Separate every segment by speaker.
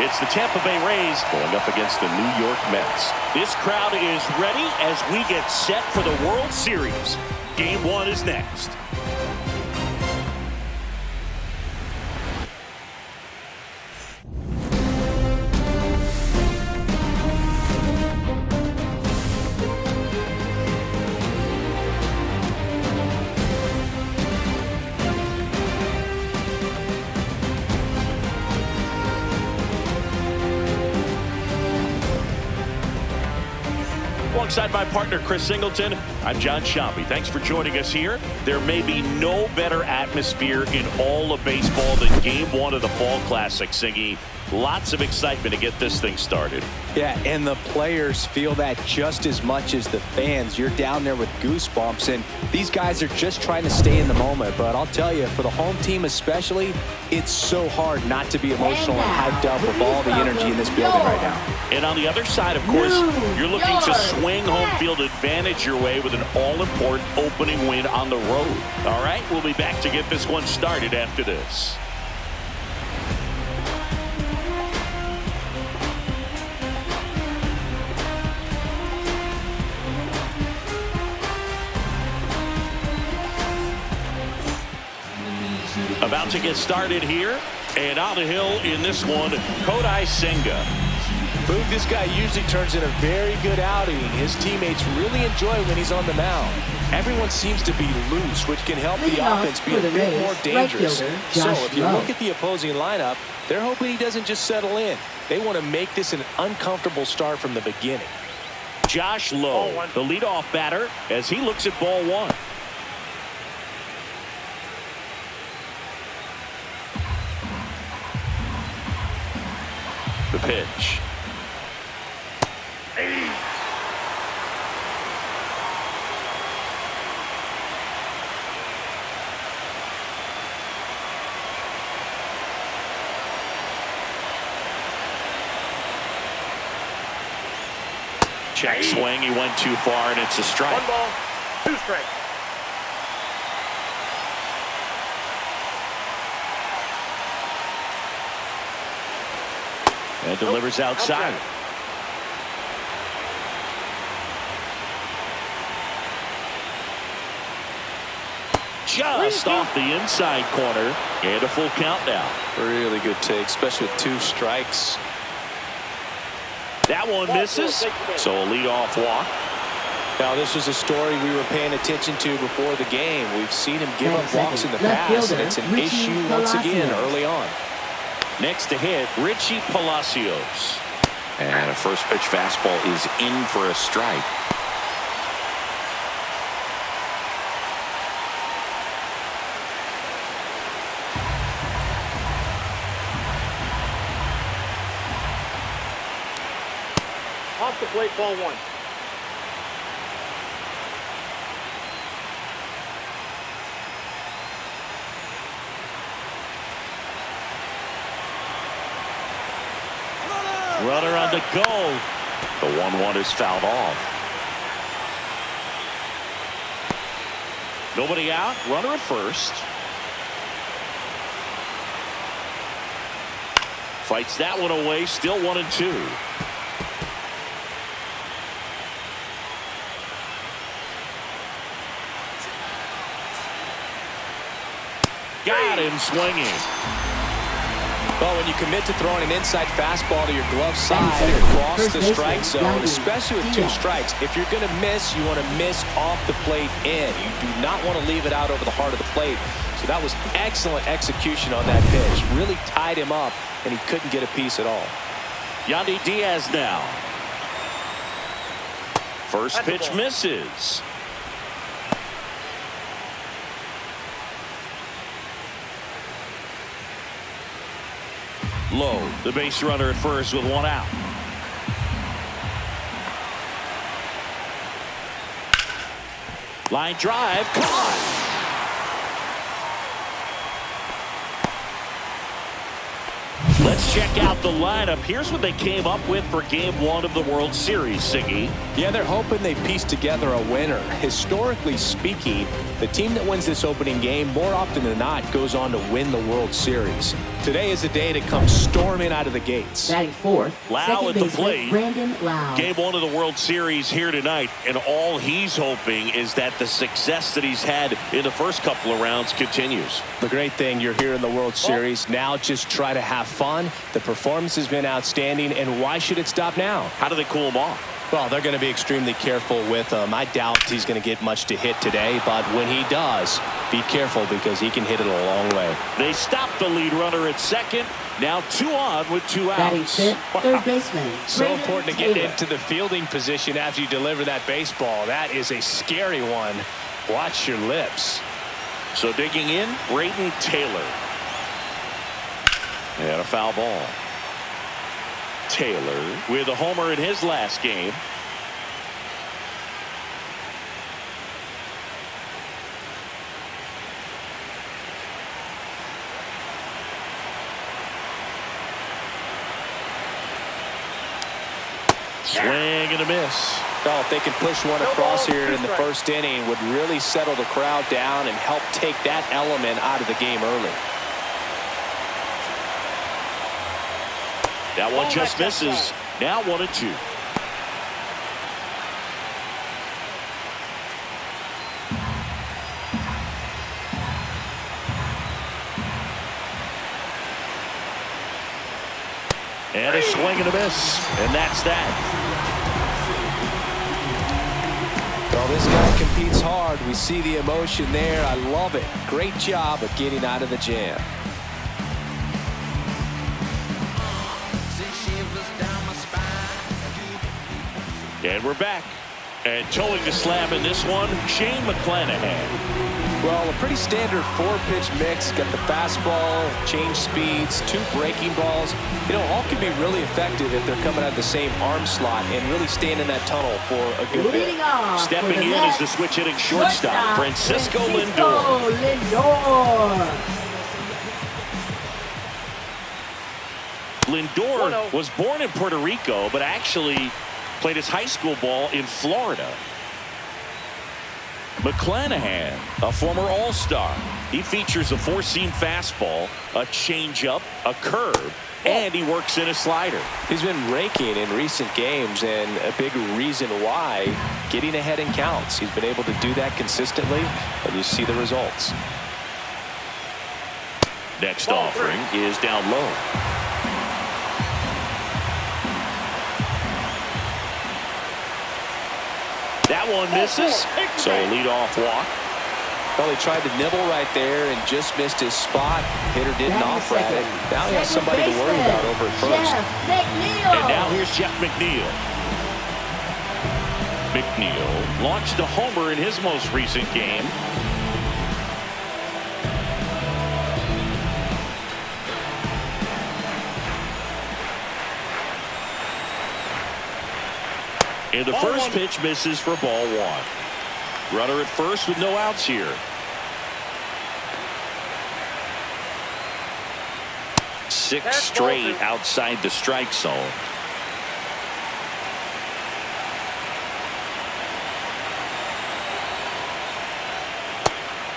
Speaker 1: It's the Tampa Bay Rays going up against the New York Mets. This crowd is ready as we get set for the World Series. Game 1 is next. Alongside my partner, Chris Singleton, I'm John Shampi. Thanks for joining us here. There may be no better atmosphere in all of baseball than Game 1 of the Fall Classic, Singy. Lots of excitement to get this thing started.
Speaker 2: Yeah, and the players feel that just as much as the fans. You're down there with goosebumps, and these guys are just trying to stay in the moment. But I'll tell you, for the home team especially, it's so hard not to be emotional and hyped up with all the energy in this building right now.
Speaker 1: And on the other side, of course, you're looking to swing home field advantage your way with an all-important opening win on the road. All right, we'll be back to get this one started after this. About to get started here, and on the hill in this one, Kodai Senga.
Speaker 3: Boog, this guy usually turns in a very good outing. His teammates really enjoy when he's on the mound. Everyone seems to be loose, which can help the offense be a bit more dangerous. So if you look at the opposing lineup, they're hoping he doesn't just settle in. They want to make this an uncomfortable start from the beginning.
Speaker 1: Josh Lowe, the leadoff batter, as he looks at ball one. The pitch. Check swing. He went too far, and it's a strike.
Speaker 4: 1 ball, 2 strikes.
Speaker 1: And delivers outside. Just off the inside corner, and a full count now.
Speaker 3: Really good take, especially with 2 strikes.
Speaker 1: That one misses, so a leadoff walk.
Speaker 3: Now, this was a story we were paying attention to before the game. We've seen him give up walks in the past, and it's an issue once again early on.
Speaker 1: Next to hit, Richie Palacios. And a first pitch fastball is in for a strike.
Speaker 4: Off the plate, ball 1.
Speaker 1: Runner on the go. The 1-1 is fouled off. Nobody out. Runner at first. Fights that one away. Still 1-2. Got him swinging.
Speaker 3: Well, when you commit to throwing an inside fastball to your glove side across the strike zone, especially with 2 strikes, if you're going to miss, you want to miss off the plate in. You do not want to leave it out over the heart of the plate. So that was excellent execution on that pitch. Really tied him up, and he couldn't get a piece at all.
Speaker 1: Yandy Diaz now. First pitch misses. Lowe, the base runner at first with 1 out. Line drive, caught. Let's check out the lineup. Here's what they came up with for Game 1 of the World Series, Siggy.
Speaker 3: Yeah, they're hoping they piece together a winner. Historically speaking,
Speaker 2: the team that wins this opening game more often than not goes on to win the World Series. Today is a day to come storming out of the gates.
Speaker 5: Batting fourth,
Speaker 1: Lau at the plate.
Speaker 5: Brandon Lau.
Speaker 1: Game 1 of the World Series here tonight, and all he's hoping is that the success that he's had in the first couple of rounds continues.
Speaker 3: The great thing, you're here in the World Series. Now just try to have fun. The performance has been outstanding, and why should it stop now?
Speaker 1: How do they cool him off?
Speaker 3: Well, they're going to be extremely careful with him. I doubt he's going to get much to hit today, but when he does, be careful because he can hit it a long way.
Speaker 1: They stop the lead runner at second. Now 2 on with 2
Speaker 5: Batting
Speaker 1: outs.
Speaker 5: fifth, third baseman.
Speaker 3: So
Speaker 5: Brandon
Speaker 3: important to get
Speaker 5: Taylor.
Speaker 3: into the fielding position after you deliver that baseball. That is a scary one. Watch your lips.
Speaker 1: So digging in, Brayden Taylor. And a foul ball. Taylor with a homer in his last game. Swing and a miss.
Speaker 2: Well, if they can push one across here in the first inning, would really settle the crowd down and help take that element out of the game early.
Speaker 1: That one just misses. Now 1-2. And a swing and a miss. And that's that.
Speaker 2: Well, this guy competes hard. We see the emotion there. I love it. Great job of getting out of the jam.
Speaker 1: And we're back. And towing the slab in this one, Shane McClanahan.
Speaker 2: Well, a pretty standard 4-pitch mix. Got the fastball, change speeds, 2 breaking balls. You know, all can be really effective if they're coming out of the same arm slot and really staying in that tunnel for a good bit.
Speaker 5: Leading off
Speaker 1: Stepping in is the switch hitting shortstop, Francisco Lindor. Lindor was born in Puerto Rico, but actually played his high school ball in Florida. McClanahan, a former All-Star. He features a 4-seam fastball, a changeup, a curve, and he works in a slider.
Speaker 2: He's been raking in recent games, and a big reason why, getting ahead in counts. He's been able to do that consistently, and you see the results.
Speaker 1: Next offering is down low. That one misses. So a leadoff walk.
Speaker 2: Well, he tried to nibble right there and just missed his spot. Hitter didn't offer at it. Now he has somebody to worry about over at first.
Speaker 1: And now here's Jeff McNeil. McNeil launched a homer in his most recent game. And the first pitch misses for ball 1. Runner at first with no outs here. 6 straight outside the strike zone.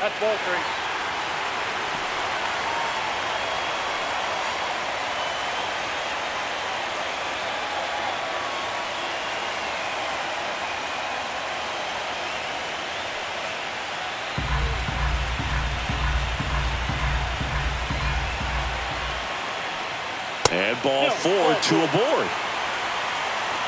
Speaker 4: That's ball 3.
Speaker 1: And ball 4, 2 aboard.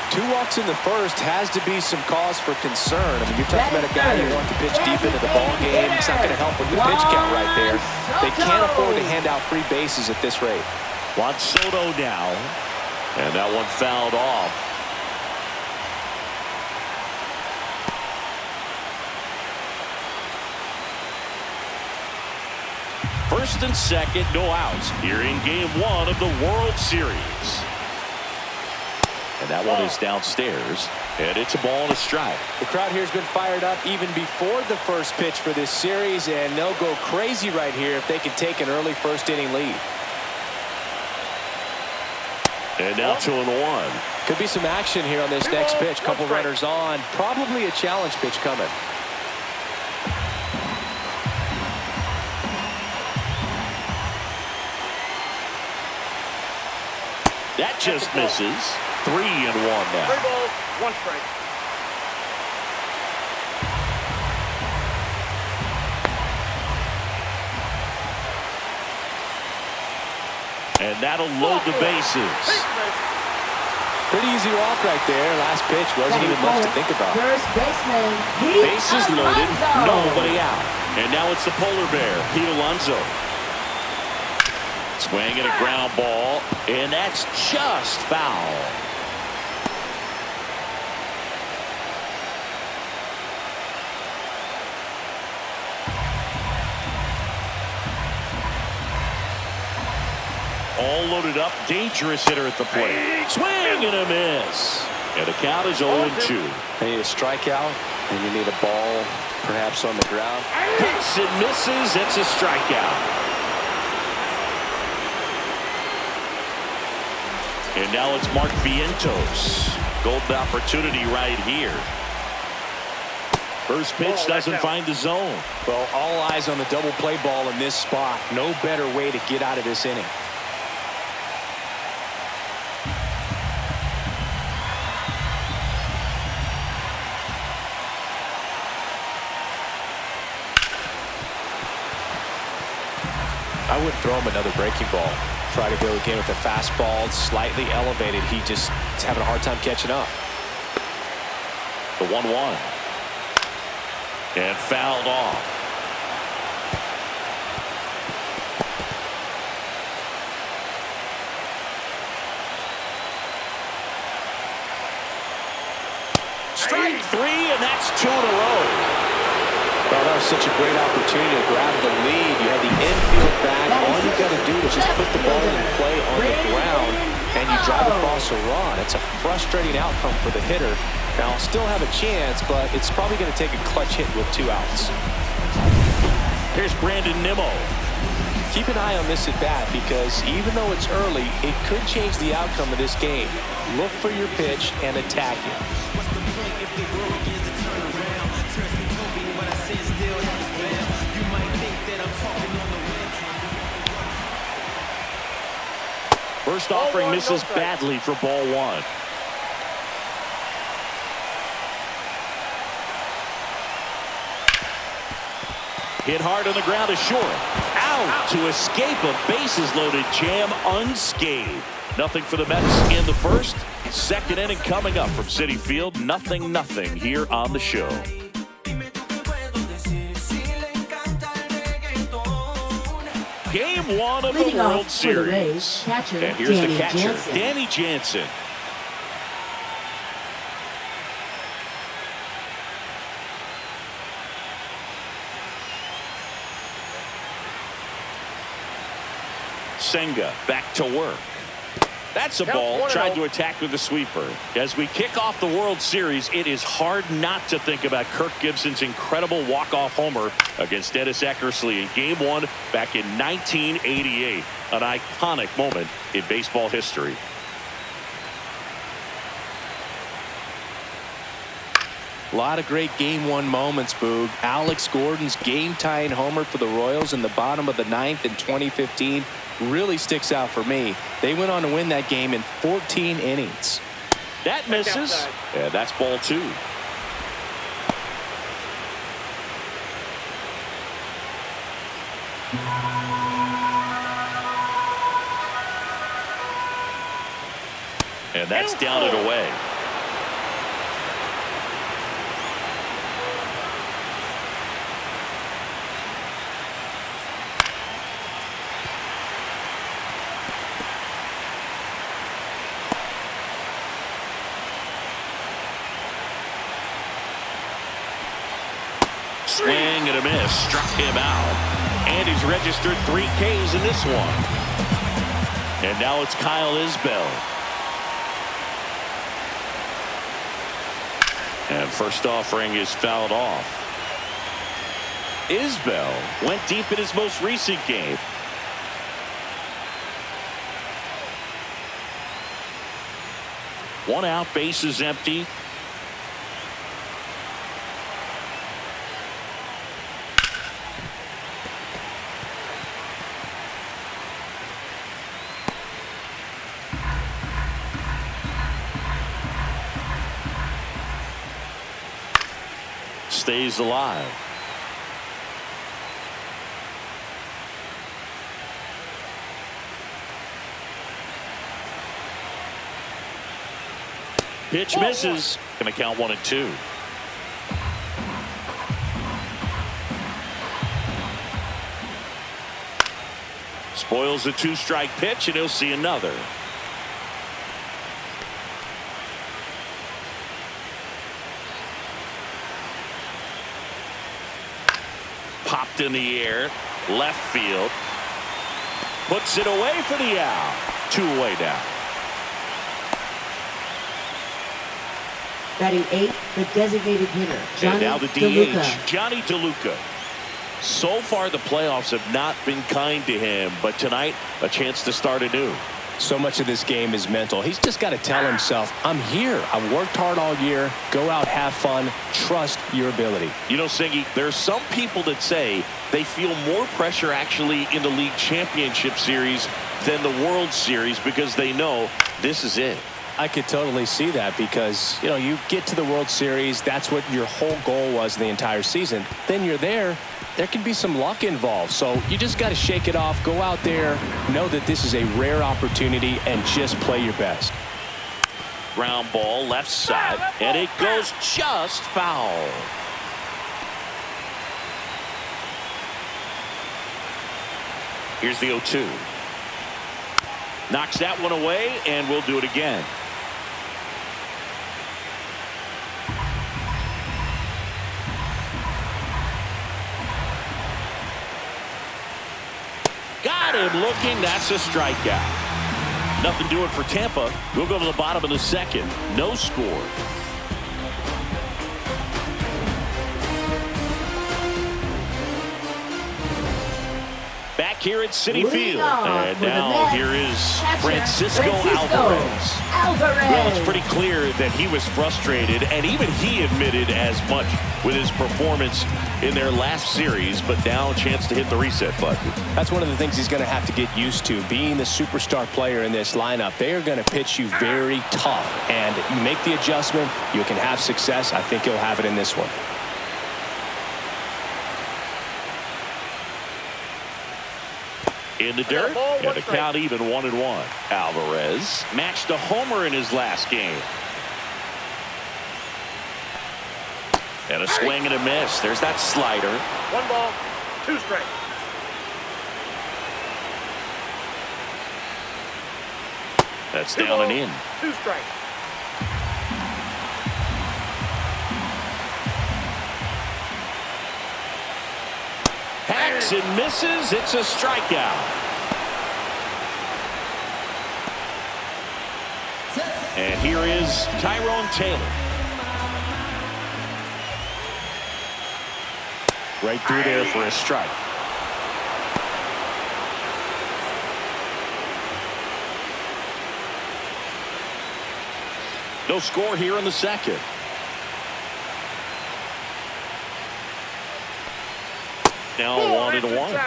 Speaker 2: 2 walks in the first has to be some cause for concern. I mean, you're talking about a guy you want to pitch deep into the ball game. It's not going to help with the pitch count right there. They can't afford to hand out free bases at this rate.
Speaker 1: Juan Soto now. And that one fouled off. First and second, no outs here in game 1 of the World Series. And that one is downstairs, and it's a ball and a strike.
Speaker 2: The crowd here has been fired up even before the first pitch for this series, and they'll go crazy right here if they can take an early first inning lead.
Speaker 1: And now 2-1.
Speaker 2: Could be some action here on this next pitch. Couple runners on. Probably a challenge pitch coming.
Speaker 1: That just misses. 3-1 now.
Speaker 4: 3 balls, 1 strike.
Speaker 1: And that'll load the bases.
Speaker 2: Pretty easy walk right there. Last pitch wasn't even much to think about.
Speaker 5: First baseman.
Speaker 1: Bases loaded, nobody out. And now it's the polar bear, Pete Alonso. Swing and a ground ball, and that's just foul. All loaded up, dangerous hitter at the plate. Swing and a miss. And the count is 0-2.
Speaker 2: You need a strikeout, and you need a ball perhaps on the ground.
Speaker 1: Hits and misses. It's a strikeout. And now it's Mark Vientos. Golden opportunity right here. First pitch doesn't find the zone.
Speaker 2: Well, all eyes on the double play ball in this spot. No better way to get out of this inning. I wouldn't throw him another breaking ball. Try to go again with a fastball, slightly elevated. He just is having a hard time catching up.
Speaker 1: The 1-1. And fouled off. Strike 3, and that's 2 in a row.
Speaker 2: Well, that was such a great opportunity to grab the lead. You had the infield back. All you got to do is just put the ball in play on the ground, and you drive across a run. It's a frustrating outcome for the hitter. Now, still have a chance, but it's probably going to take a clutch hit with 2 outs.
Speaker 1: Here's Brandon Nimmo.
Speaker 2: Keep an eye on this at bat because even though it's early, it could change the outcome of this game. Look for your pitch and attack it.
Speaker 1: First offering misses badly for ball 1. Hit hard on the ground is short. Out to escape a bases loaded jam unscathed. Nothing for the Mets in the first. Second inning coming up from Citi Field. 0-0 here on the show. Game 1 of the World Series. And here's the catcher, Danny Jansen. Senga back to work. That's a ball. Tried to attack with a sweeper. As we kick off the World Series, it is hard not to think about Kirk Gibson's incredible walk-off homer against Dennis Eckersley in Game 1 back in 1988. An iconic moment in baseball history.
Speaker 2: A lot of great Game 1 moments, Boog. Alex Gordon's game-tying homer for the Royals in the bottom of the 9th in 2015 really sticks out for me. They went on to win that game in 14 innings.
Speaker 1: That misses. Yeah, that's ball 2. And that's down and away. Swing and a miss. Struck him out. And he's registered 3 Ks in this one. And now it's Kyle Isbell. And first offering is fouled off. Isbell went deep in his most recent game. One out, base is empty. stays alive. Pitch misses. Going to count 1-2. Spoils a 2-strike pitch, and he'll see another. Popped in the air, left field. Puts it away for the out. 2 away now.
Speaker 5: Batting 8th, the designated hitter, Johnny
Speaker 1: And now the DH, Johnny DeLuca. So far, the playoffs have not been kind to him, but tonight, a chance to start anew.
Speaker 3: So much of this game is mental. He's just got to tell himself, I'm here. I've worked hard all year. Go out, have fun, trust your ability.
Speaker 1: You know, Singy, there's some people that say they feel more pressure actually in the league championship series than the World Series because they know this is it.
Speaker 3: I could totally see that because, you know, you get to the World Series. That's what your whole goal was the entire season. Then you're there. There can be some luck involved. So you just got to shake it off. Go out there. Know that this is a rare opportunity and just play your best.
Speaker 1: Ground ball left side. And it goes just foul. Here's the 0-2. Knocks that one away, and we'll do it again. Got him looking. That's a strikeout. Nothing doing for Tampa. We'll go to the bottom of the second. No score. Back here at Citi Field. And now here is Francisco Alvarez. Well, it's pretty clear that he was frustrated, and even he admitted as much with his performance in their last series, but now a chance to hit the reset button.
Speaker 3: That's one of the things he's going to have to get used to. Being the superstar player in this lineup, they are going to pitch you very tough, and you make the adjustment, you can have success. I think he'll have it in this one.
Speaker 1: In the dirt, and the count even 1-1. Alvarez matched a homer in his last game. And a swing and a miss. There's that slider.
Speaker 4: 1 ball, 2 strikes.
Speaker 1: That's down and in.
Speaker 4: 2 strikes.
Speaker 1: Hacks and misses. It's a strikeout. And here is Tyrone Taylor. Right through there for a strike. No score here in the second. Now 1-1.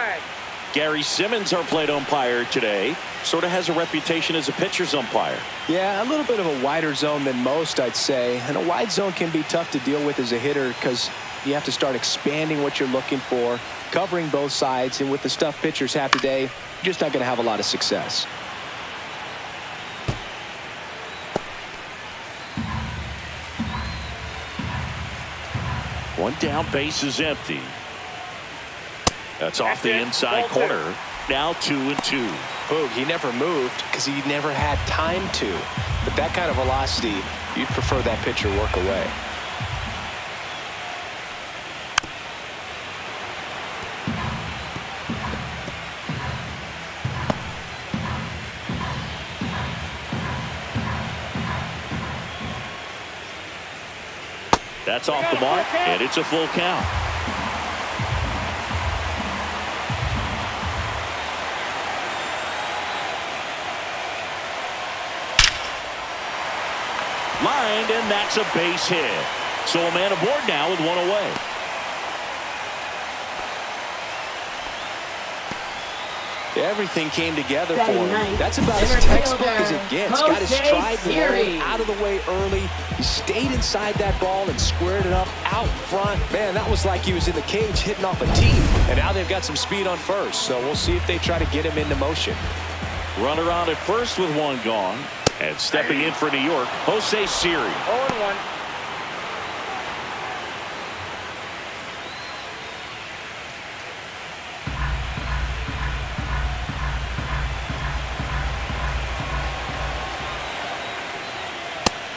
Speaker 1: Gary Simmons, our plate umpire today, sort of has a reputation as a pitcher's umpire.
Speaker 3: Yeah, a little bit of a wider zone than most, I'd say. And a wide zone can be tough to deal with as a hitter because you have to start expanding what you're looking for, covering both sides. And with the stuff pitchers have today, you're just not going to have a lot of success.
Speaker 1: One down, base is empty. That's off the inside corner. Now 2-2.
Speaker 3: Boog, he never moved because he never had time to. But that kind of velocity, you'd prefer that pitcher work away.
Speaker 1: That's off the mark, and it's a full count. Lined, and that's a base hit. So a man aboard now with 1 away.
Speaker 3: Everything came together for
Speaker 5: Batting
Speaker 3: him.
Speaker 5: ninth,
Speaker 3: That's about as
Speaker 5: center
Speaker 3: textbook as it
Speaker 5: fielder,
Speaker 3: gets. Got his stride
Speaker 5: Skenes.
Speaker 3: rolling out of the way early. He stayed inside that ball and squared it up out front. Man, that was like he was in the cage hitting off a tee. And now they've got some speed on first, so we'll see if they try to get him into motion.
Speaker 1: Runner on at first with one gone. And stepping in for New York, Jose Siri.
Speaker 4: 0-1.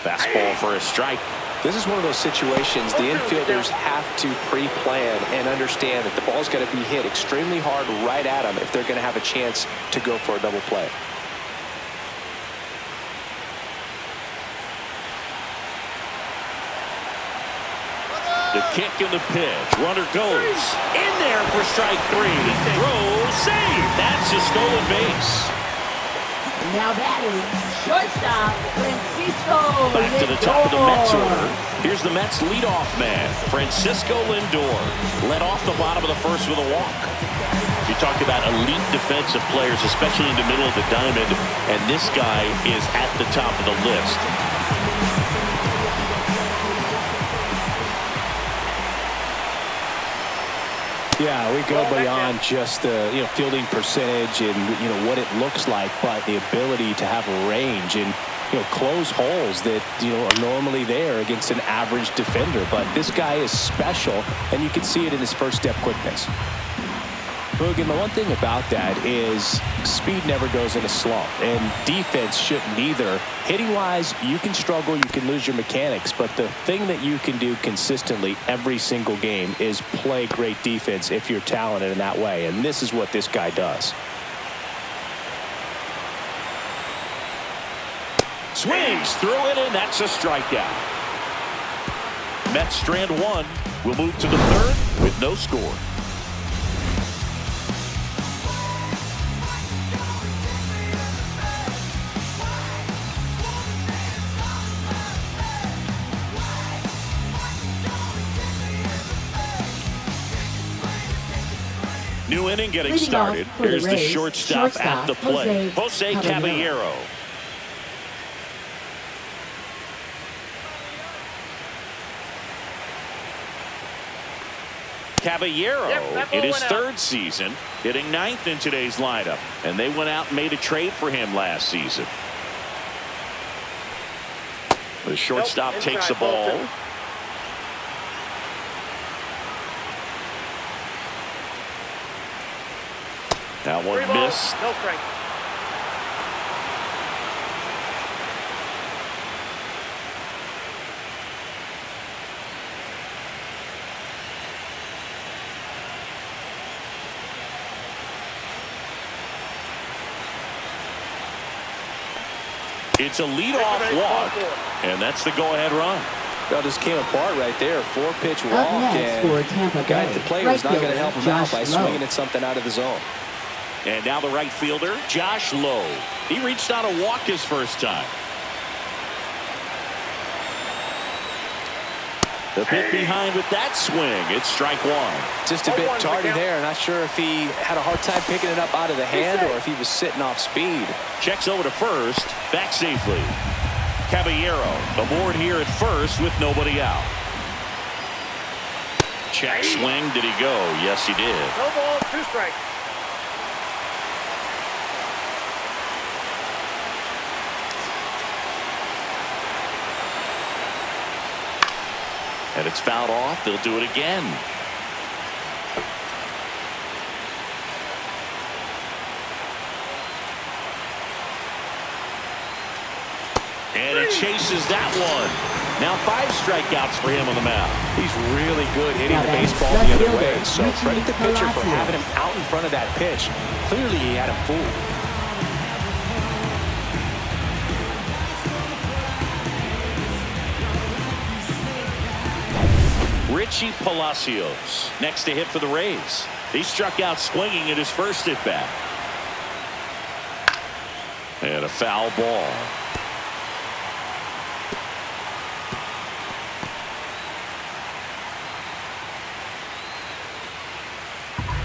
Speaker 1: Fastball for a strike.
Speaker 3: This is one of those situations the infielders have to pre-plan and understand that the ball's got to be hit extremely hard right at them if they're going to have a chance to go for a double play.
Speaker 1: The kick and the pitch. Runner goes in there for strike three. Throw, save. That's a stolen base.
Speaker 5: Now batting, shortstop, Francisco
Speaker 1: Back to the top of the Mets
Speaker 5: Lindor.
Speaker 1: order. Here's the Mets leadoff man, Francisco Lindor. Led off the bottom of the first with a walk. You talk about elite defensive players, especially in the middle of the diamond, and this guy is at the top of the list.
Speaker 2: Yeah, we go beyond just the fielding percentage and what it looks like, but the ability to have range and close holes that are normally there against an average defender. But this guy is special, and you can see it in his first step quickness. Boogan, the one thing about that is speed never goes in a slump, and defense shouldn't either. Hitting-wise, you can struggle, you can lose your mechanics, but the thing that you can do consistently every single game is play great defense if you're talented in that way, and this is what this guy does.
Speaker 1: Swings through it, and that's a strikeout. Mets strand one. We'll move to the third with no score. New inning getting
Speaker 5: Leading
Speaker 1: started.
Speaker 5: off for the
Speaker 1: Here's the
Speaker 5: Rays,
Speaker 1: shortstop at the plate, Jose Caballero. Caballero in his third season, hitting ninth in today's lineup, and they went out and made a trade for him last season. The shortstop takes the ball. That one missed.
Speaker 4: No strike.
Speaker 1: It's a leadoff walk, and that's the go-ahead run.
Speaker 3: Well, just came apart right there. 4-pitch walk,
Speaker 5: Up next for
Speaker 3: and
Speaker 5: Tampa
Speaker 3: the guy at
Speaker 5: Bay,
Speaker 3: the plate
Speaker 5: right
Speaker 3: was not going to
Speaker 5: fielder,
Speaker 3: help him out
Speaker 5: Josh
Speaker 3: by
Speaker 5: Lowe.
Speaker 3: swinging at something out of the zone.
Speaker 1: And now the right fielder, Josh Lowe. He reached out a walk his first time. The bit behind with that swing. It's strike one.
Speaker 3: Just a bit tardy there. Not sure if he had a hard time picking it up out of the hand or if he was sitting off speed.
Speaker 1: Checks over to first. Back safely. Caballero aboard here at first with nobody out. Check swing. Did he go? Yes, he did.
Speaker 4: No ball, 2 strikes.
Speaker 1: And it's fouled off. They'll do it again. And it chases that one. Now 5 strikeouts for him on the mound.
Speaker 3: He's really good hitting
Speaker 5: Now
Speaker 3: the
Speaker 5: that's
Speaker 3: baseball
Speaker 5: left
Speaker 3: the other
Speaker 5: fielder,
Speaker 3: way. So
Speaker 5: Richie
Speaker 3: credit the pitcher for
Speaker 5: Palacios.
Speaker 3: having him out in front of that pitch. Clearly he had him fooled.
Speaker 1: Richie Palacios next to hit for the Rays. He struck out swinging at his first at bat. And a foul ball.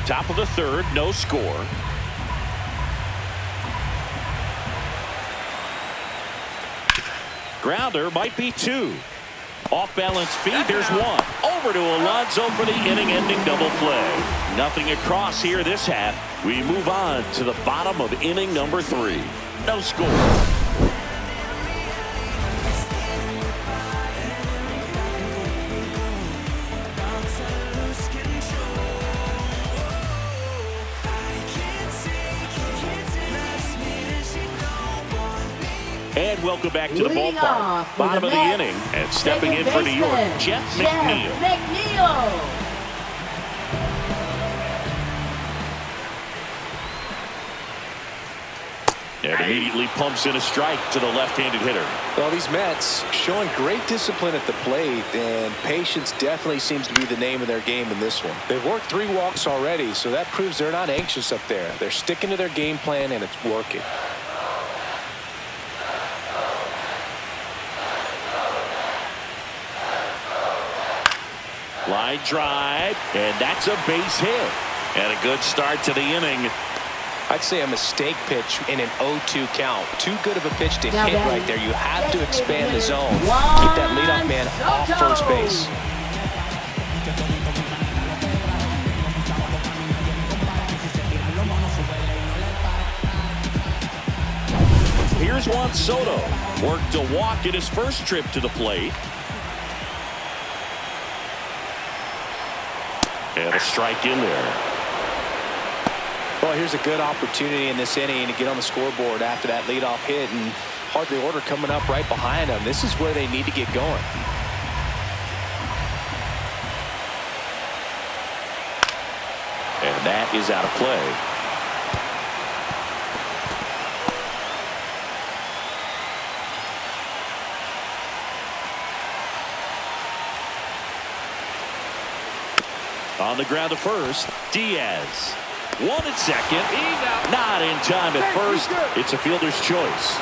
Speaker 1: Top of the third, no score. Grounder might be 2. Off-balance speed, there's 1. Over to Alonso for the inning-ending double play. Nothing across here this half. We move on to the bottom of inning number 3. No score. And welcome back to the ballpark. Bottom of the inning. And stepping in for New York, Jeff McNeil. And immediately pumps in a strike to the left-handed hitter.
Speaker 2: Well, these Mets showing great discipline at the plate, and patience definitely seems to be the name of their game in this one. They've worked 3 walks already, so that proves they're not anxious up there. They're sticking to their game plan, and it's working.
Speaker 1: Line drive, and that's a base hit. And a good start to the inning.
Speaker 3: I'd say a mistake pitch in an 0-2 count. Too good of a pitch to hit right there. You have to expand the zone. Keep that leadoff man off first base.
Speaker 1: Here's Juan Soto. Worked a walk in his first trip to the plate. And a strike in there.
Speaker 2: Well, here's a good opportunity in this inning to get on the scoreboard after that leadoff hit, and hardly order coming up right behind them. This is where they need to get going.
Speaker 1: And that is out of play. On the ground to first, Diaz. 1 at second. Not in time at first. It's a fielder's choice.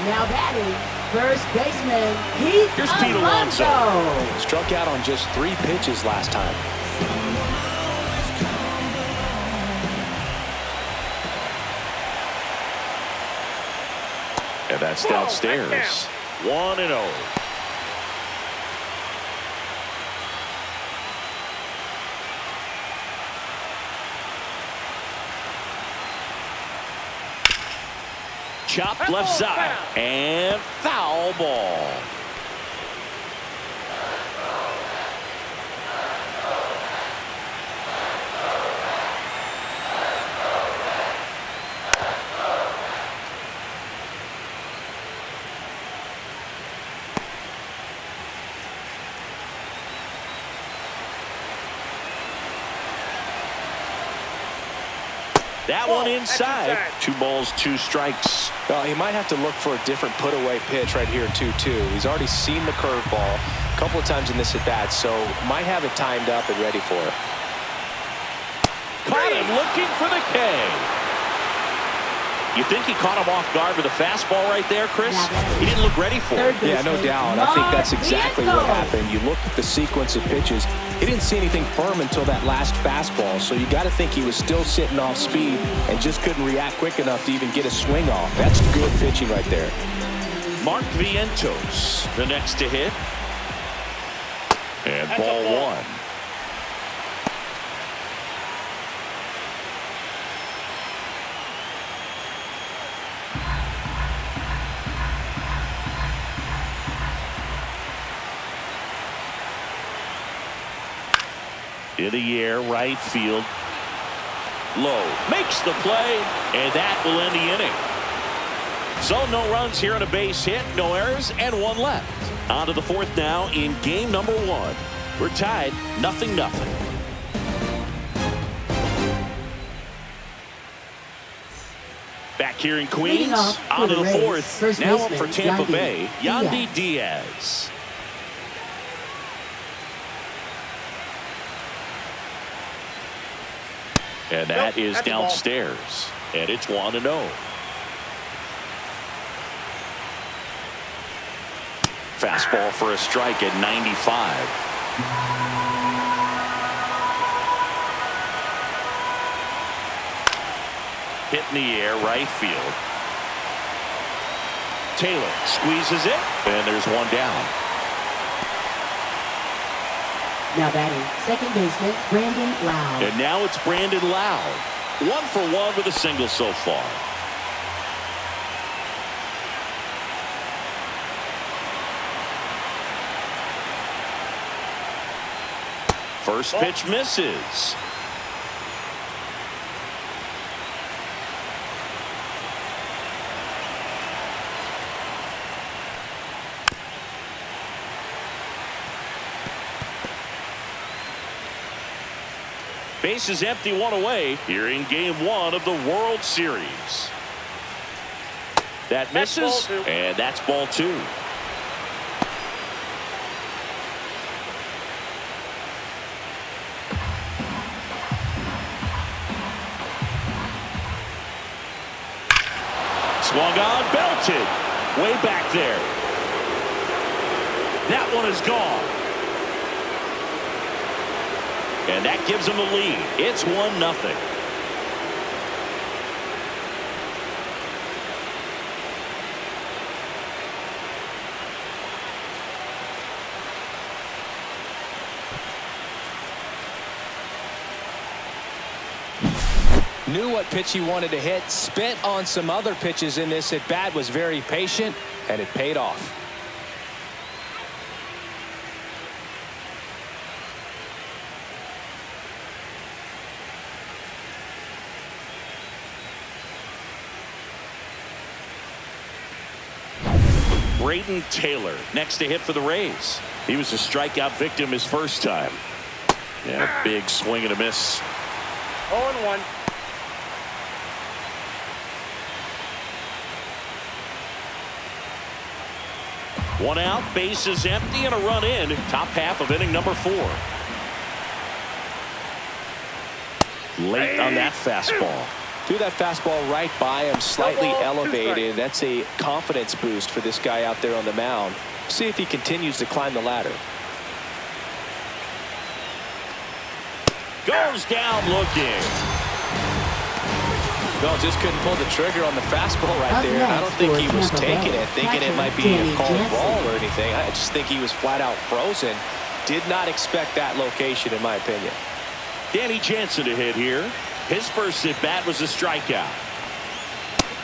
Speaker 5: Now batting, first baseman
Speaker 1: Here's Pete Alonso.
Speaker 2: Struck out on just 3 pitches last time.
Speaker 1: And that's downstairs. 1-0. Chopped left side. And foul ball. That one inside. 2 balls, 2 strikes.
Speaker 2: Well, he might have to look for a different put-away pitch right here, 2-2. He's already seen the curveball a couple of times in this at-bat, so might have it timed up and ready for it.
Speaker 1: Caught him looking for the K. You think he caught him off guard with a fastball right there, Chris? He didn't look ready for it.
Speaker 2: Yeah, no doubt. I think that's exactly what happened. You look at the sequence of pitches. He didn't see anything firm until that last fastball, so you got to think he was still sitting off speed and just couldn't react quick enough to even get a swing off. That's good pitching right there.
Speaker 1: Mark Vientos, the next to hit. And ball 1. In the air, right field. Low. Makes the play, and that will end the inning. So no runs here on a base hit, no errors, and 1 left. On to the 4th now in game number 1. We're tied 0-0. Back here in Queens, on to the 4th. Now up for Tampa Bay, Yandy Diaz. And that is downstairs. And it's 1-0. Fastball for a strike at 95. Hit in the air, right field. Taylor squeezes it, and there's one down.
Speaker 5: Now batting, second baseman, Brandon Lowe.
Speaker 1: And now it's Brandon Lowe. 1 for 1 with a single so far. First pitch misses. Base is empty, 1 away here in game 1 of the World Series. That misses, and that's ball 2. Swung on, belted. Way back there. That one is gone. And that gives them the lead. It's 1-0.
Speaker 3: Knew what pitch he wanted to hit, spent on some other pitches in this at bat, was very patient, and it paid off.
Speaker 1: Brayden Taylor next to hit for the Rays. He was a strikeout victim his first time. Yeah, big swing and a miss.
Speaker 4: 0-1.
Speaker 1: One out, base is empty, and a run in. Top half of inning number 4. Late on that fastball.
Speaker 2: Threw that fastball right by him, slightly elevated. That's a confidence boost for this guy out there on the mound. See if he continues to climb the ladder.
Speaker 1: Goes down looking.
Speaker 3: No, just couldn't pull the trigger on the fastball right there. And I don't think he was taking it, thinking it might be a called ball or anything. I just think he was flat out frozen. Did not expect that location, in my opinion.
Speaker 1: Danny Jansen to hit here. His first at bat was a strikeout.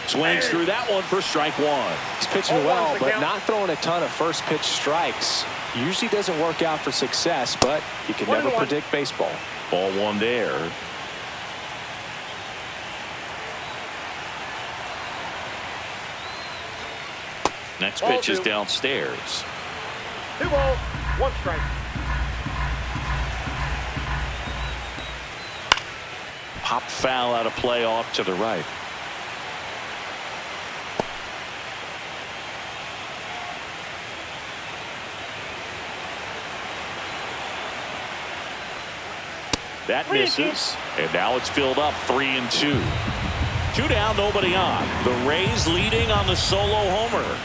Speaker 1: Swings through that one for strike 1.
Speaker 2: He's pitching well, but not throwing a ton of first pitch strikes. Usually doesn't work out for success, but you can never predict baseball.
Speaker 1: Ball 1 there. Next pitch is downstairs.
Speaker 4: 2 balls, 1 strike.
Speaker 1: Pop foul out of play off to the right. That misses, and now it's filled up 3-2. 2 down, nobody on. The Rays leading on the solo homer.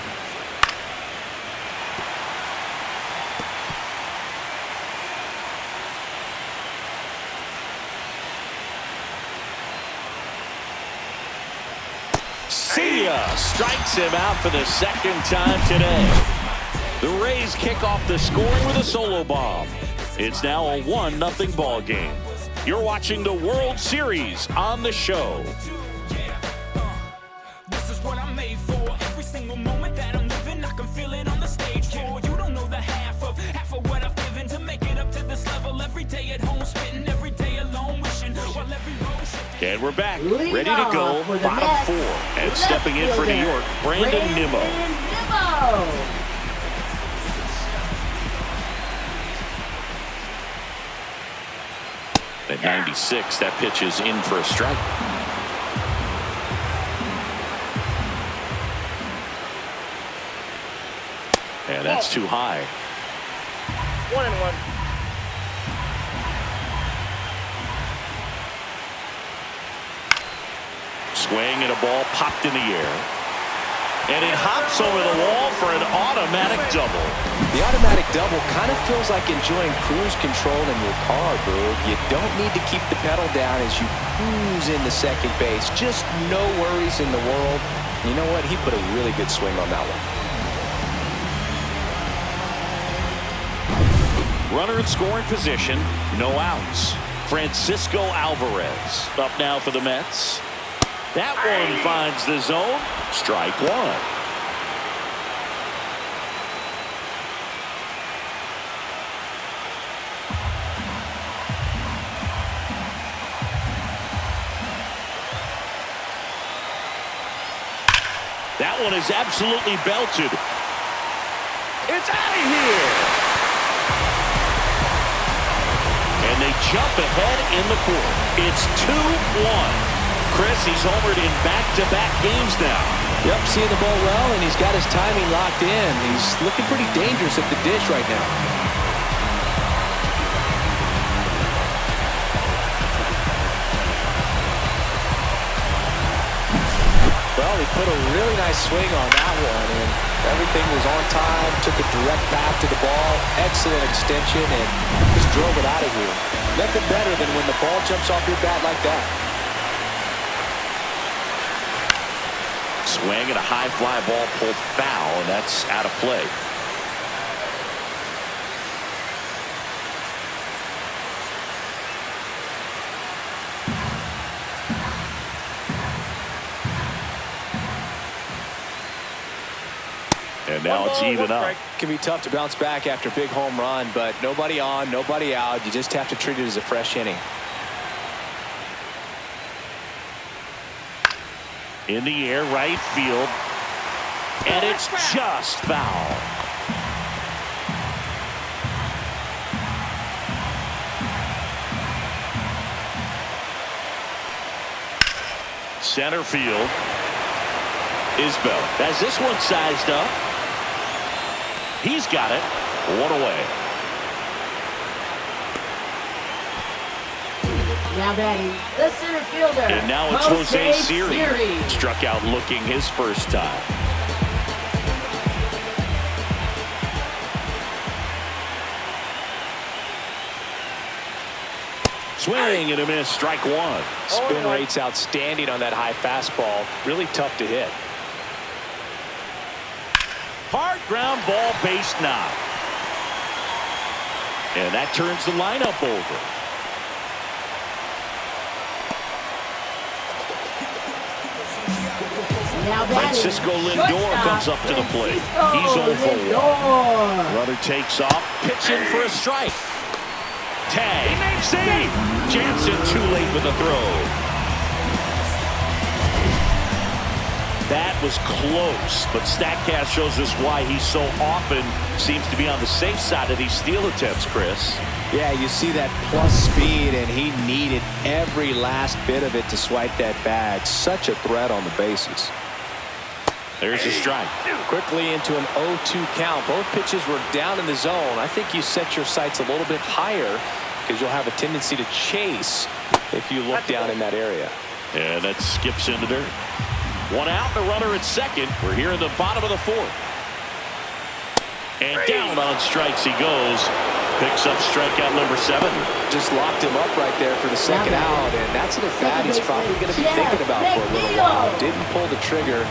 Speaker 1: See ya! Strikes him out for the second time today. The Rays kick off the scoring with a solo bomb. It's now a 1-0 ball game. You're watching the World Series on the show.
Speaker 6: This is what I'm made for. Every single moment that I'm living, I can feel it on the stage floor. You don't know the half of what I've given to make it up to this level. Every day at home, spitting every day alone, wishing while every road shifting.
Speaker 1: And we're back, ready to go, bottom 4. And stepping in for New York, Brandon Nimmo. At 96, that pitch is in for a strike. And that's too high.
Speaker 4: 1-1.
Speaker 1: Swing and a ball popped in the air. And it hops over the wall for an automatic double.
Speaker 2: The automatic double kind of feels like enjoying cruise control in your car, Boog. You don't need to keep the pedal down as you cruise into second base. Just no worries in the world. You know what? He put a really good swing on that one.
Speaker 1: Runner in scoring position, no outs. Francisco Alvarez up now for the Mets. That one finds the zone. Strike one. That one is absolutely belted. It's out of here. And they jump ahead in the fourth. It's 2-1. Chris, he's homered in back-to-back games now.
Speaker 2: Yep, seeing the ball well, and he's got his timing locked in. He's looking pretty dangerous at the dish right now. Well, he put a really nice swing on that one, and everything was on time, took a direct path to the ball, excellent extension, and just drove it out of here. Nothing better than when the ball jumps off your bat like that.
Speaker 1: Swing and a high fly ball pulled foul, and that's out of play. And now it's even up.
Speaker 2: It can be tough to bounce back after a big home run, but nobody on, nobody out. You just have to treat it as a fresh inning.
Speaker 1: In the air, right field. And it's just foul. Center field. Isbell has this one sized up. He's got it. One away.
Speaker 5: Now batting, the center fielder.
Speaker 1: And now it's Jose Siri. Struck out looking his first time. Swing and a miss. Strike one.
Speaker 2: Spin rate's outstanding on that high fastball. Really tough to hit.
Speaker 1: Hard ground ball, base knock. And that turns the lineup over.
Speaker 5: Now
Speaker 1: Francisco Lindor comes up to the plate. He's 0 for 1. Runner takes off, pitching for a strike. Tag, save. Jansen too late with the throw. That was close, but StatCast shows us why he so often seems to be on the safe side of these steal attempts, Chris.
Speaker 2: Yeah, you see that plus speed, and he needed every last bit of it to swipe that bag. Such a threat on the bases.
Speaker 1: There's a strike.
Speaker 2: Quickly into an 0-2 count. Both pitches were down in the zone. I think you set your sights a little bit higher because you'll have a tendency to chase if you look down in that area.
Speaker 1: And that skips into dirt. One out, the runner at second. We're here in the bottom of the fourth. And down on strikes he goes. Picks up strikeout number 7.
Speaker 2: Just locked him up right there for the second out, and that's an at-bat he's probably going to be thinking about for a little while. Didn't pull the trigger.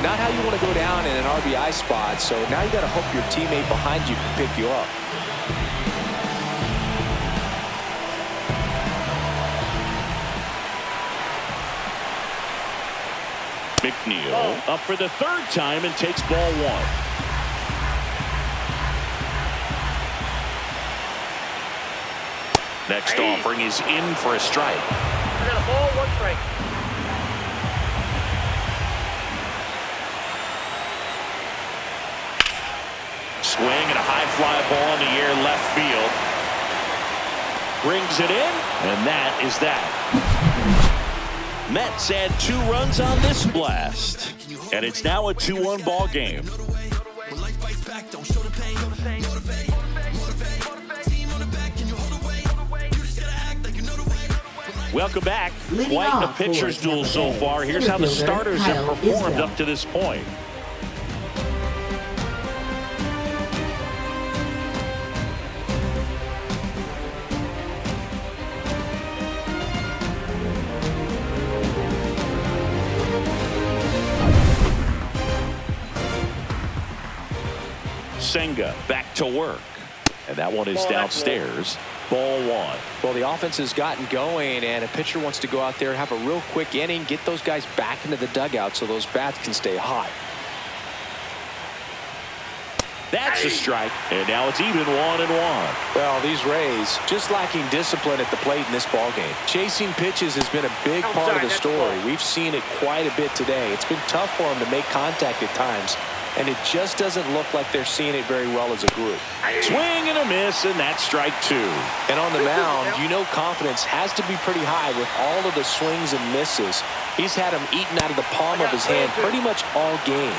Speaker 2: Not how you want to go down in an RBI spot, so now you got to hope your teammate behind you can pick you up.
Speaker 1: McNeil up for the third time and takes ball 1. Next offering is in for a strike.
Speaker 4: I got a ball, 1 strike.
Speaker 1: Swing and a high fly ball in the air left field. Brings it in, and that is that. Mets add 2 runs on this blast, and it's now a 2-1 ball game. Welcome back. Quite the pitcher's duel so far. Here's how the starters have performed up to this point. Senga back to work. And that one is downstairs. Ball one.
Speaker 3: Well, the offense has gotten going, and a pitcher wants to go out there and have a real quick inning, get those guys back into the dugout so those bats can stay hot.
Speaker 1: That's a strike, and now it's even 1-1.
Speaker 3: Well, these Rays just lacking discipline at the plate in this ballgame. Chasing pitches has been a big part of the story. We've seen it quite a bit today. It's been tough for them to make contact at times, and it just doesn't look like they're seeing it very well as a group.
Speaker 1: Swing and a miss, and that's strike two.
Speaker 3: And on the mound, you know confidence has to be pretty high with all of the swings and misses. He's had them eaten out of the palm of his hand pretty much all game.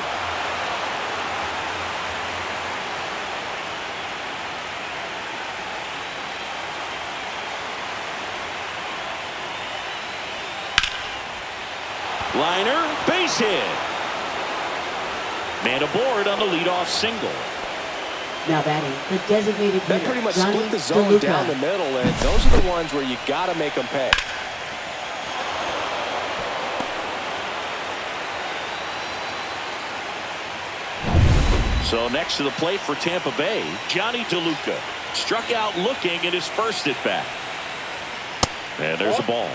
Speaker 1: Liner, base hit. Man aboard on the leadoff single.
Speaker 5: Now batting, the designated
Speaker 3: That
Speaker 5: hitter,
Speaker 3: pretty much
Speaker 5: Johnny
Speaker 3: split the zone
Speaker 5: DeLuca.
Speaker 3: down the middle, and those are the ones where you got to make them pay.
Speaker 1: So next to the plate for Tampa Bay, Johnny DeLuca struck out looking at his first at bat. And there's a ball.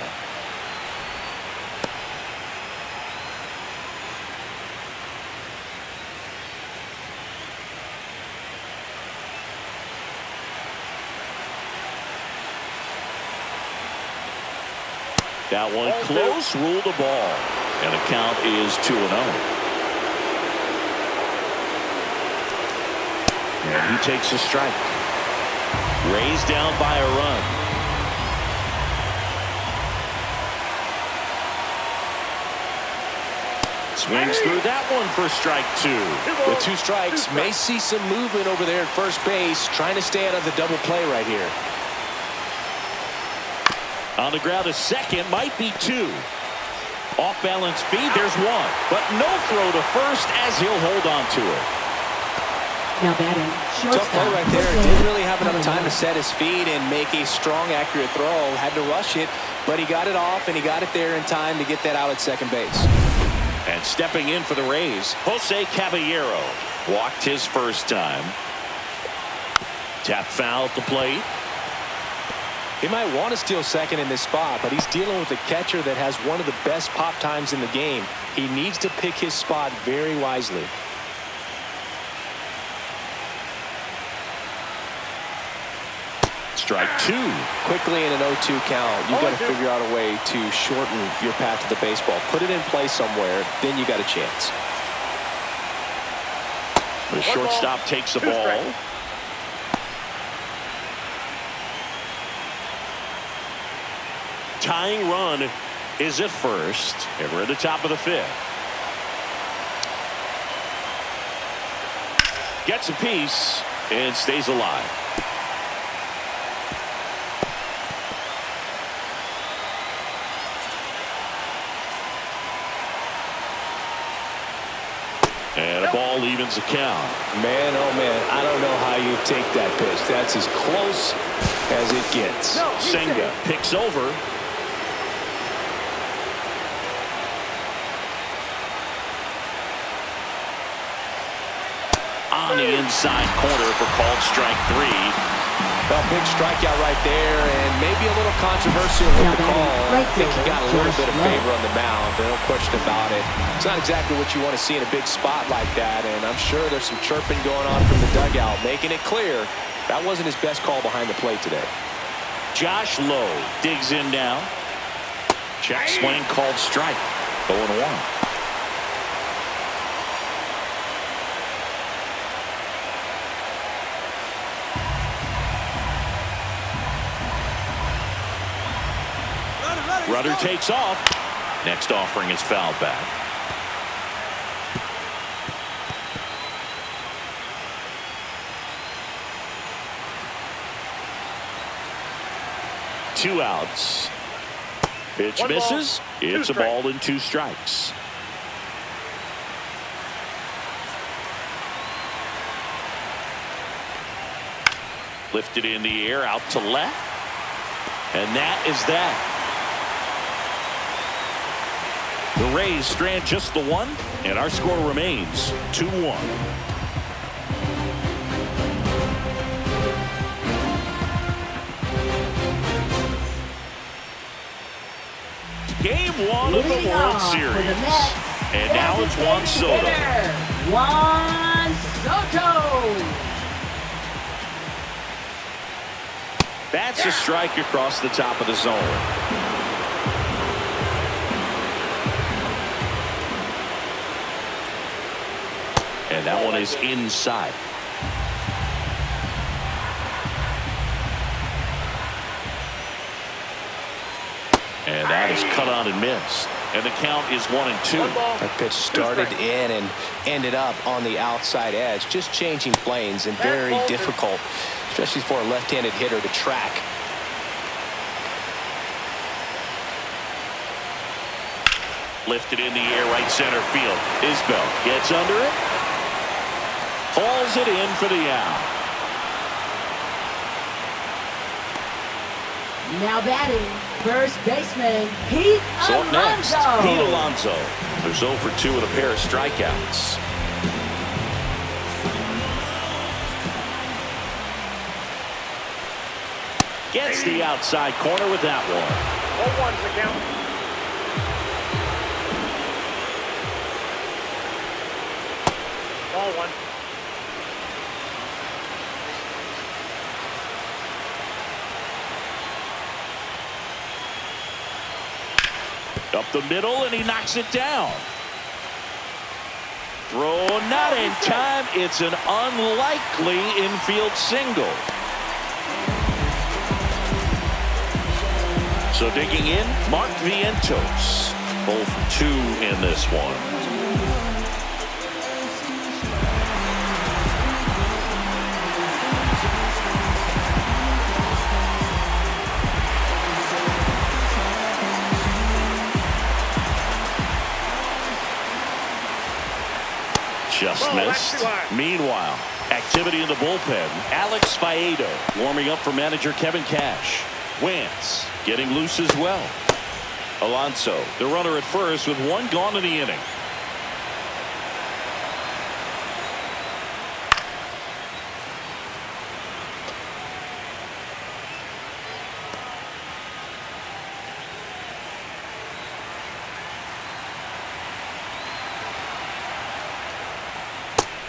Speaker 1: That one close, ruled a ball. And the count is 2-0. And he takes a strike. Rays down by a run. Swings through that one for strike two.
Speaker 3: With two strikes, may see some movement over there at first base, trying to stay out of the double play right here.
Speaker 1: On the ground to second, might be two. Off balance feed, there's one. But no throw to first as he'll hold on to it.
Speaker 5: Now batting,
Speaker 3: Tough
Speaker 5: shortstop.
Speaker 3: play right there. Didn't really have enough time to set his feet and make a strong, accurate throw. Had to rush it, but he got it off, and he got it there in time to get that out at second base.
Speaker 1: And stepping in for the Rays, Jose Caballero walked his first time. Tap foul at the plate.
Speaker 3: He might want to steal second in this spot, but he's dealing with a catcher that has one of the best pop times in the game. He needs to pick his spot very wisely.
Speaker 1: Strike two.
Speaker 3: Quickly in an 0-2 count, you've got to figure out a way to shorten your path to the baseball. Put it in play somewhere, then you got a chance.
Speaker 1: The shortstop takes the ball. Tying run is at first, and we're at the top of the fifth. Gets a piece and stays alive. And a ball evens the count.
Speaker 3: Man, oh man, I don't know how you take that pitch. That's as close as it gets.
Speaker 1: Senga picks over. On the inside corner for called strike three.
Speaker 3: Well, big strikeout right there, and maybe a little controversial with the call. I think he got a little bit of favor on the mound, no question about it. It's not exactly what you want to see in a big spot like that, and I'm sure there's some chirping going on from the dugout, making it clear that wasn't his best call behind the plate today.
Speaker 1: Josh Lowe digs in now. Check swing called strike. 0-1. Runner takes off. Next offering is fouled back. Two outs. Pitch misses. It's a ball and two strikes. Lifted in the air out to left. And that is that. The Rays strand just the one, and our score remains 2-1. Game 1 of the
Speaker 5: Leading
Speaker 1: World
Speaker 5: off for the
Speaker 1: Series.
Speaker 5: Mets,
Speaker 1: And now it's Juan Soto.
Speaker 5: Juan Soto.
Speaker 1: That's a strike across the top of the zone. And that one is inside. And that is cut on and missed. And the count is 1-2.
Speaker 3: That pitch started in and ended up on the outside edge. Just changing planes and very difficult, especially for a left-handed hitter to track.
Speaker 1: Lifted in the air, right center field. Isbell gets under it. Hauls it in for the out.
Speaker 5: Now batting, first baseman Pete
Speaker 1: So up next,
Speaker 5: Alonso.
Speaker 1: Pete Alonso. There's 0 for 2 with a pair of strikeouts. Gets the outside corner with that one.
Speaker 4: 0-1's the count. Ball one.
Speaker 1: Up the middle, and he knocks it down. Throw not in time. It's an unlikely infield single. So digging in, Mark Vientos. 0 for 2 in this one. Just missed. Meanwhile, activity in the bullpen. Alex Faedo warming up for manager Kevin Cash. Wentz getting loose as well. Alonso, the runner at first with 1 gone in the inning.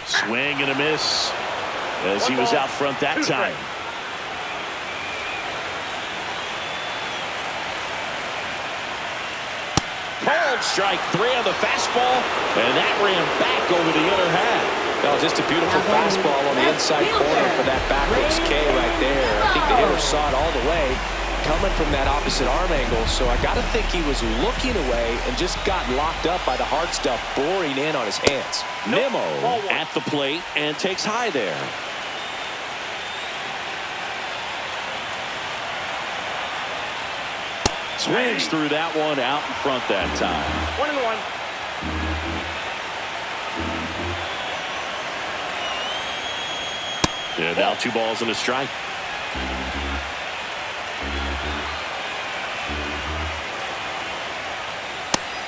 Speaker 1: Swing and a miss as he was out front that time. Called strike 3 on the fastball, and that ran back over the inner half.
Speaker 3: Oh, just a beautiful fastball on the inside corner for that backwards K right there. I think the hitter saw it all the way coming from that opposite arm angle, so I got to think he was looking away and just got locked up by the hard stuff boring in on his hands.
Speaker 1: Nimmo at the plate and takes high there. Swings through that one out in front that time.
Speaker 4: 1-1.
Speaker 1: And now 2 balls and a strike.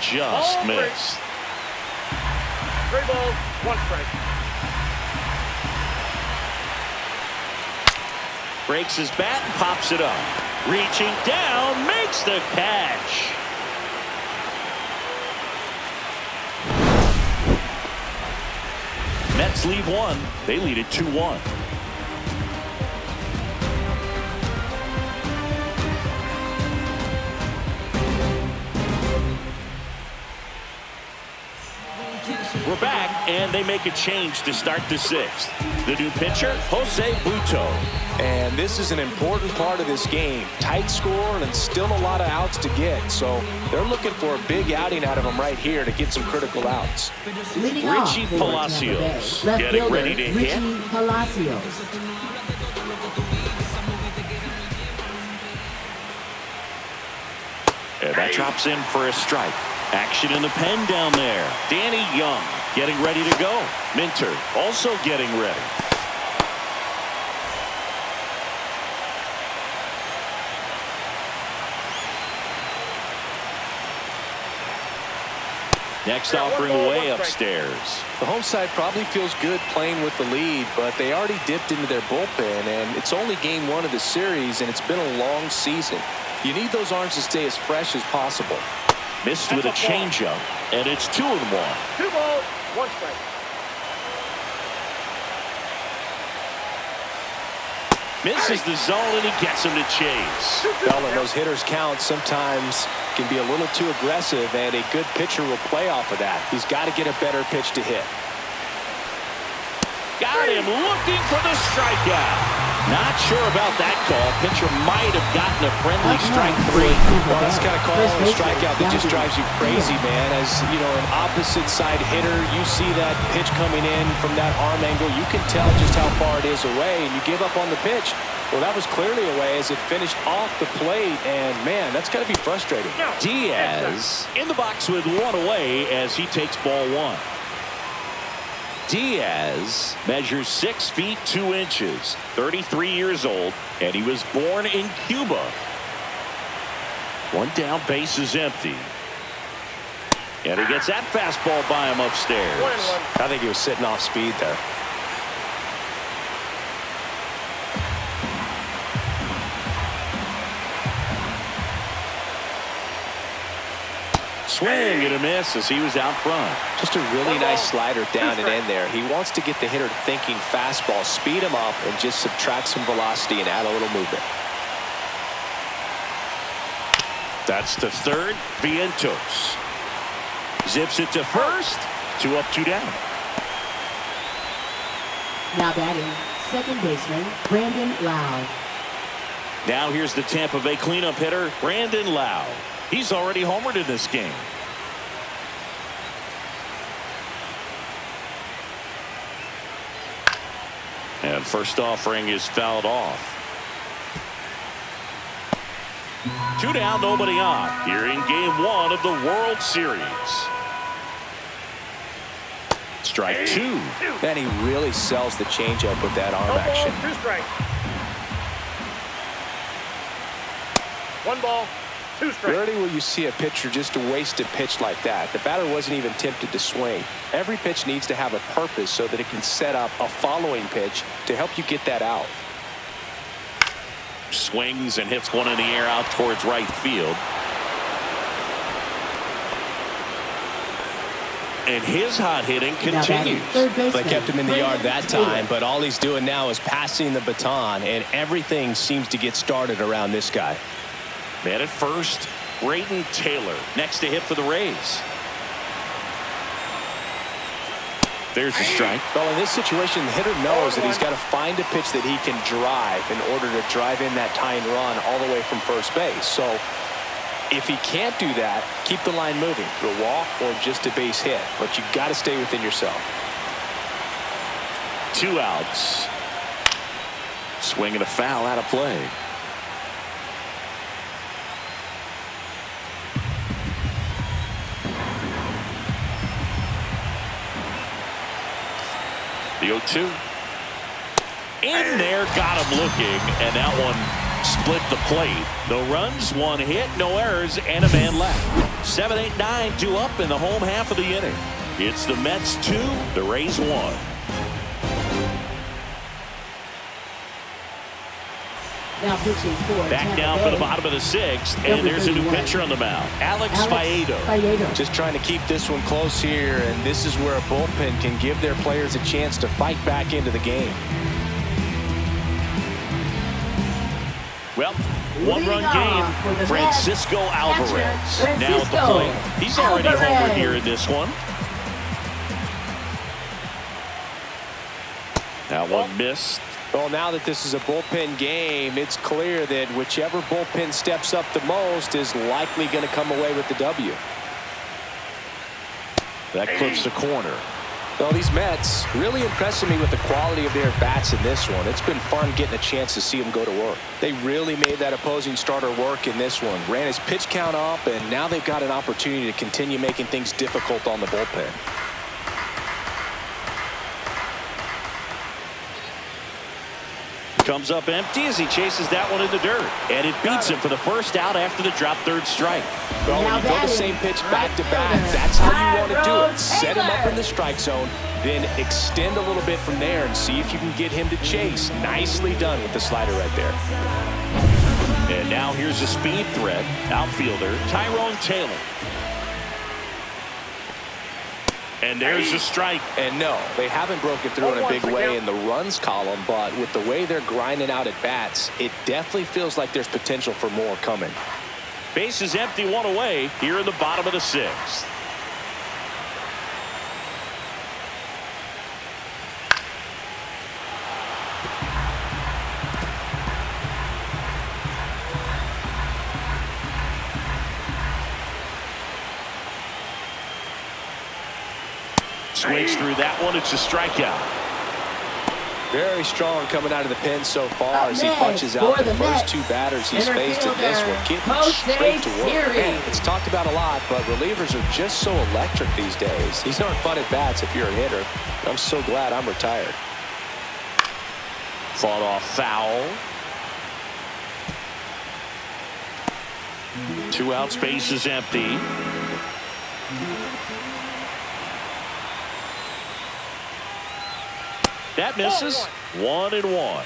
Speaker 1: Just missed.
Speaker 4: 3 balls, 1 strike.
Speaker 1: Breaks his bat and pops it up. Reaching down, makes the catch. Mets lead 1. They lead it 2-1. We're back, and they make a change to start the 6th. The new pitcher, Jose Buto.
Speaker 3: And this is an important part of this game. Tight score and still a lot of outs to get. So they're looking for a big outing out of him right here to get some critical outs.
Speaker 5: Leading off
Speaker 1: Richie
Speaker 5: for
Speaker 1: Palacios
Speaker 5: Tampa Bay, left
Speaker 1: getting
Speaker 5: fielder,
Speaker 1: ready to hit.
Speaker 5: Richie Palacios.
Speaker 1: And that drops in for a strike. Action in the pen down there. Danny Young getting ready to go. Minter also getting ready. Next offering way upstairs.
Speaker 3: The home side probably feels good playing with the lead, but they already dipped into their bullpen, and it's only game 1 of the series, and it's been a long season. You need those arms to stay as fresh as possible.
Speaker 1: Missed with a changeup, and it's 2-1.
Speaker 4: 2 balls, 1 strike.
Speaker 1: Misses the zone, and he gets him to chase.
Speaker 3: Well, and those hitters count sometimes can be a little too aggressive, and a good pitcher will play off of that. He's got to get a better pitch to hit.
Speaker 1: Got him looking for the strikeout. Not sure about that call. Pitcher might have gotten a friendly strike 3.
Speaker 3: Well, that's kind of call on a strikeout that just drives you crazy, man. As, you know, an opposite side hitter, you see that pitch coming in from that arm angle. You can tell just how far it is away, and you give up on the pitch. Well, that was clearly away as it finished off the plate, and, man, that's got to be frustrating.
Speaker 1: Diaz in the box with 1 away as he takes ball 1. Diaz measures 6 feet 2 inches, 33 years old, and he was born in Cuba. 1 down, base is empty. And he gets that fastball by him upstairs.
Speaker 4: 1-1.
Speaker 3: I think he was sitting off speed there.
Speaker 1: Swing and a miss as he was out front.
Speaker 3: Just a really nice slider down and in there. He wants to get the hitter thinking fastball, speed him up, and just subtract some velocity and add a little movement.
Speaker 1: That's to third. Vientos zips it to first. 2 up, 2 down.
Speaker 5: Now batting, second baseman, Brandon Lau.
Speaker 1: Now here's the Tampa Bay cleanup hitter, Brandon Lau. He's already homered in this game. And first offering is fouled off. 2 down, nobody on. Here in game 1 of the World Series. Strike 2.
Speaker 3: Man, he really sells the changeup with that arm action.
Speaker 4: 2 strikes. 1 ball, 2 strikes.
Speaker 3: Rarely will you see a pitcher just waste a pitch like that. The batter wasn't even tempted to swing. Every pitch needs to have a purpose so that it can set up a following pitch to help you get that out.
Speaker 1: Swings and hits one in the air out towards right field. And his hot hitting continues.
Speaker 3: They kept him in the yard that time, but all he's doing now is passing the baton, and everything seems to get started around this guy.
Speaker 1: Man at first, Brayden Taylor next to hit for the Rays. There's the strike.
Speaker 3: Well, in this situation, the hitter knows that he's got to find a pitch that he can drive in order to drive in that tying run all the way from first base. So if he can't do that, keep the line moving through a walk or just a base hit. But you've got to stay within yourself.
Speaker 1: 2 outs. Swing and a foul out of play. The 0-2. In there, got him looking, and that one split the plate. No runs, 1 hit, no errors, and a man left. 7, 8, 9, 2 up in the home half of the inning. It's the Mets 2, the Rays 1.
Speaker 5: Now pitching for
Speaker 1: Back
Speaker 5: Tampa
Speaker 1: down
Speaker 5: Bay.
Speaker 1: for the bottom of the 6th, and
Speaker 5: Number
Speaker 1: there's a new
Speaker 5: 31.
Speaker 1: pitcher on the mound, Alex Faedo.
Speaker 3: Just trying to keep this one close here, and this is where a bullpen can give their players a chance to fight back into the game.
Speaker 1: Well, 1-run game. Francisco Alvarez now at the plate. He's already homered here in this one. That one missed.
Speaker 3: Well, now that this is a bullpen game, it's clear that whichever bullpen steps up the most is likely going to come away with the W.
Speaker 1: That clips the corner.
Speaker 3: Well, these Mets really impressing me with the quality of their bats in this one. It's been fun getting a chance to see them go to work. They really made that opposing starter work in this one. Ran his pitch count up, and now they've got an opportunity to continue making things difficult on the bullpen.
Speaker 1: Comes up empty as he chases that one in the dirt. And it beats him for the first out after the drop third strike.
Speaker 3: Well, when you go the same pitch back to back, that's how you want to do it. Set him up in the strike zone, then extend a little bit from there and see if you can get him to chase. Nicely done with the slider right there.
Speaker 1: And now here's a speed threat. Outfielder Tyrone Taylor. And there's a strike.
Speaker 3: And no, they haven't broken through in a big way in the runs column, but with the way they're grinding out at bats, it definitely feels like there's potential for more coming.
Speaker 1: Base is empty, one away here in the bottom of the sixth. Swings through that one. It's a strikeout.
Speaker 3: Very strong coming out of the pen so far as he punches out the first two batters he's faced in this one. Getting straight to work. Man, it's talked about a lot, but relievers are just so electric these days. These aren't fun at bats if you're a hitter. I'm so glad I'm retired.
Speaker 1: Fought off foul. 2 outs, base is empty. That misses. 1-1.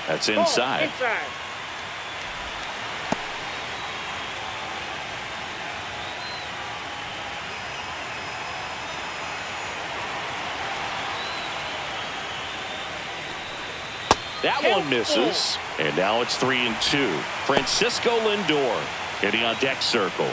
Speaker 1: That's inside. That one misses. And now it's 3-2. Francisco Lindor hitting on deck circle.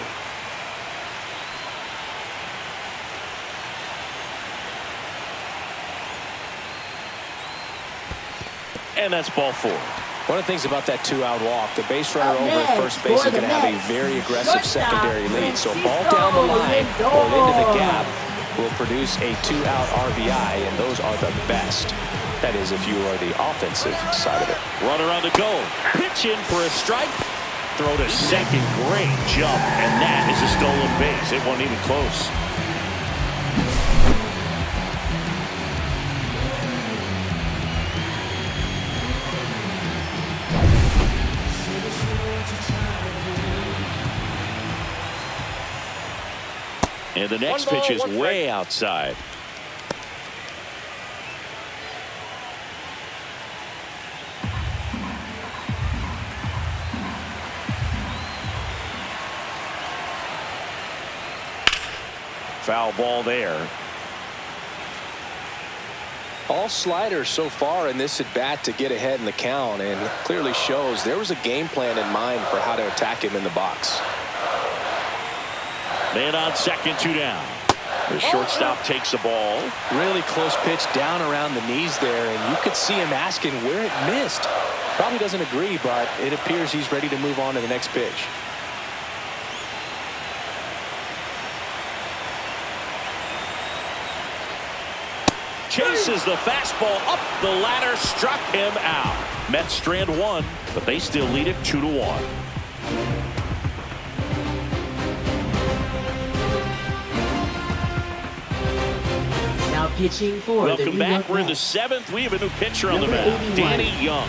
Speaker 1: And that's ball 4.
Speaker 3: One of the things about that 2-out walk, the base runner over at first base is going to have a very aggressive secondary lead. So a ball down the line or into the gap will produce a 2-out RBI, and those are the best. That is, if you are the offensive side of it.
Speaker 1: Runner on the go. Pitch in for a strike. Throw to second. Great jump. And that is a stolen base. It wasn't even close. And the next pitch is way outside. Foul ball there.
Speaker 3: All sliders so far in this at bat to get ahead in the count, and clearly shows there was a game plan in mind for how to attack him in the box.
Speaker 1: Man on second, 2 down. The shortstop takes the ball.
Speaker 3: Really close pitch down around the knees there, and you could see him asking where it missed. Probably doesn't agree, but it appears he's ready to move on to the next pitch.
Speaker 1: Chases the fastball up the ladder, struck him out. Mets strand 1, but they still lead it 2-1.
Speaker 5: Now pitching for
Speaker 1: Welcome back. We're in the 7th. We have a new pitcher on the mound, Danny Young.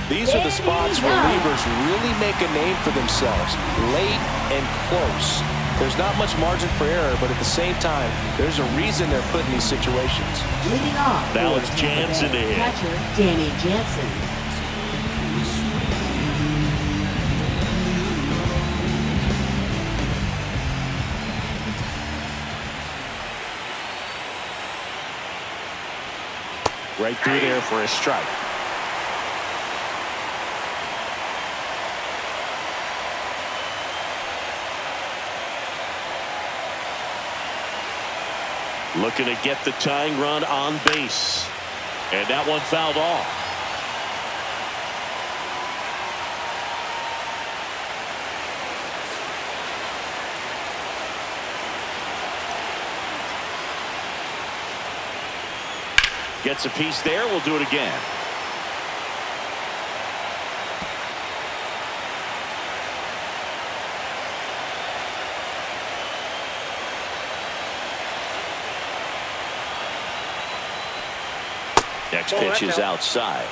Speaker 3: These are the spots where relievers really make a name for themselves, late and close. There's not much margin for error, but at the same time, there's a reason they're put in these situations.
Speaker 5: Leading off.
Speaker 1: Now it's Jansen to hit.
Speaker 5: Catcher Danny Jansen.
Speaker 1: Right through there for a strike. Looking to get the tying run on base. And that one fouled off. Gets a piece there. We'll do it again. Next pitch is outside.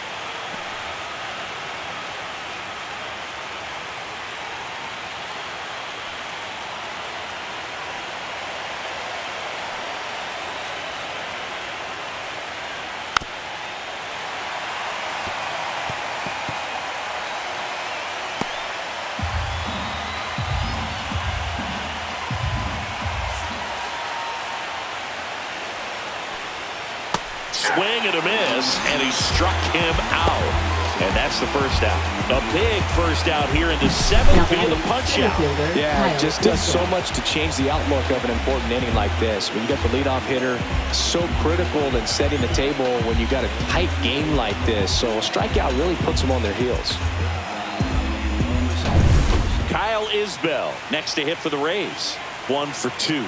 Speaker 1: swing and a miss, and he struck him out. And that's the first out. A big first out here in the 7th via the punch out.
Speaker 2: Yeah, it just does so much to change the outlook of an important inning like this. When you got the leadoff hitter, so critical in setting the table when you got a tight game like this. So a strikeout really puts them on their heels.
Speaker 1: Kyle Isbell next to hit for the Rays. 1 for 2.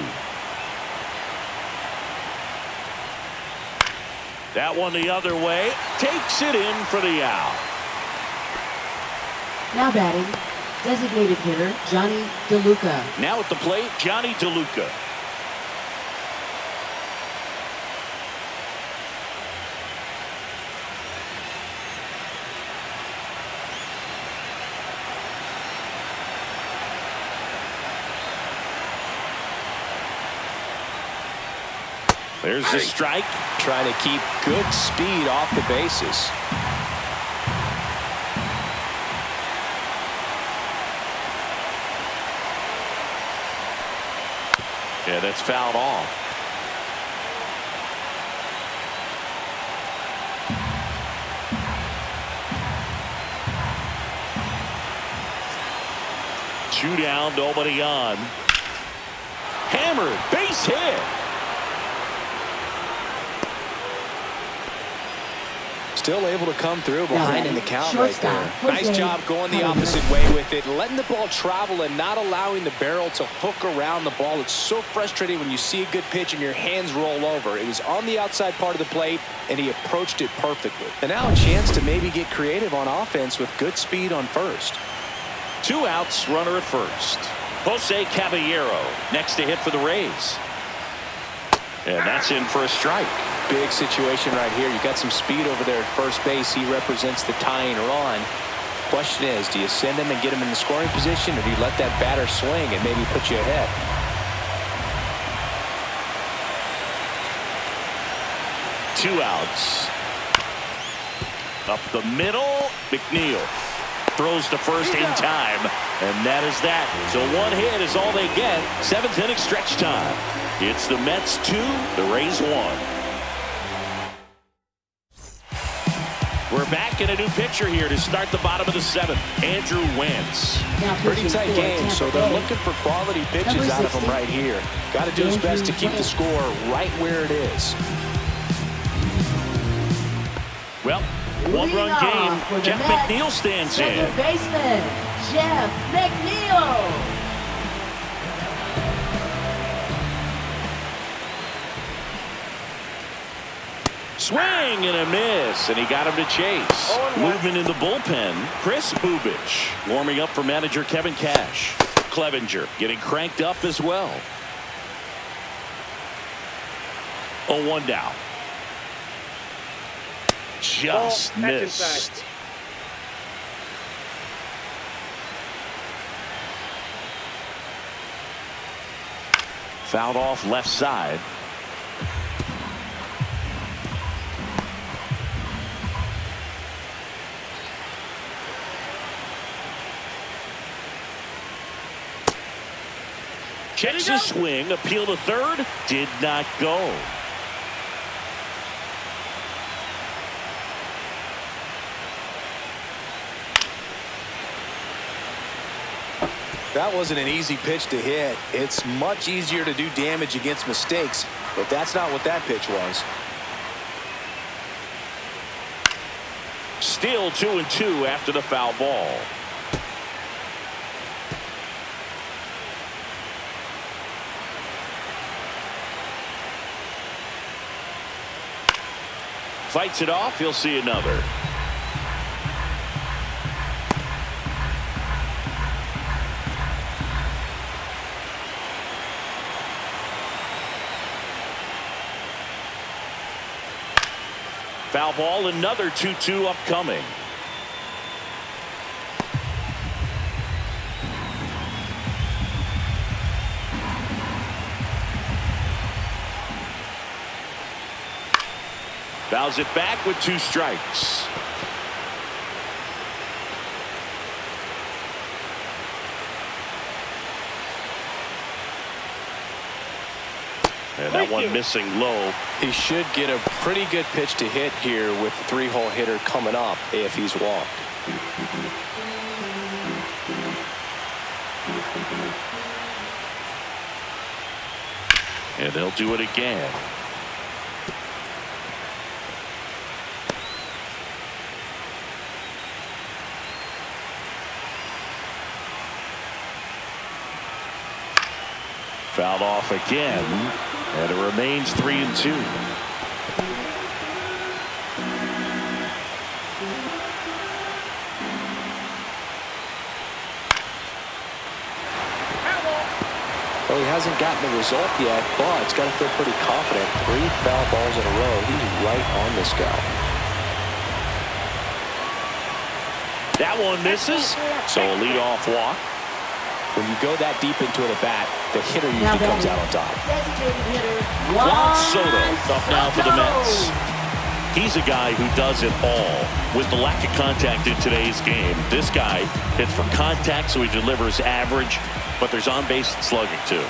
Speaker 1: That one the other way. Takes it in for the out.
Speaker 5: Now batting, designated hitter Johnny DeLuca.
Speaker 1: Now at the plate, Johnny DeLuca. There's the strike.
Speaker 2: Trying to keep good speed off the bases.
Speaker 1: Yeah, that's fouled off. Two down, nobody on. Hammered, base hit.
Speaker 2: Still able to come through behind in the count right there.
Speaker 3: Nice job going the opposite way with it, letting the ball travel and not allowing the barrel to hook around the ball. It's so frustrating when you see a good pitch and your hands roll over. It was on the outside part of the plate, and he approached it perfectly.
Speaker 2: And now a chance to maybe get creative on offense with good speed on first.
Speaker 1: 2 outs, runner at first. Jose Caballero next to hit for the Rays. And that's in for a strike.
Speaker 2: Big situation right here. You got some speed over there at first base. He represents the tying run. Question is, do you send him and get him in the scoring position, or do you let that batter swing and maybe put you ahead?
Speaker 1: 2 outs. Up the middle, McNeil throws to first in time, and that is that. So 1 hit is all they get. 7th inning stretch time. It's the Mets 2, the Rays 1. We're back in a new pitcher here to start the bottom of the 7th. Andrew Wentz.
Speaker 2: Pretty tight game, so they're looking for quality pitches out of him right here. Got to do his best to keep the score right where it is.
Speaker 1: Well, 1-run game. Jeff McNeil stands in.
Speaker 5: Second baseman, Jeff McNeil.
Speaker 1: Swing and a miss, and he got him to chase. Movement in the bullpen. Chris Bubich warming up for manager Kevin Cash. Clevenger getting cranked up as well. 0-1 down. Just missed. Fouled off left side. Checks his swing, appeal to third, did not go.
Speaker 2: That wasn't an easy pitch to hit. It's much easier to do damage against mistakes, but that's not what that pitch was.
Speaker 1: Still 2-2 after the foul ball. Fights it off. He'll see another. Foul ball, another 2-2 upcoming. Fouls it back with 2 strikes. And that one missing low.
Speaker 3: He should get a pretty good pitch to hit here with the 3-hole hitter coming up if he's walked.
Speaker 1: And they'll do it again. Fouled off again, and it remains 3-2.
Speaker 3: Well, he hasn't gotten the result yet, but he's got to feel pretty confident. 3 foul balls in a row. He's right on this guy.
Speaker 1: That one misses, so a leadoff walk.
Speaker 3: When you go that deep into an at-bat, the hitter usually comes out on top.
Speaker 1: Juan Soto up now for the Mets. He's a guy who does it all. With the lack of contact in today's game, this guy hits for contact, so he delivers average, but there's on-base slugging too.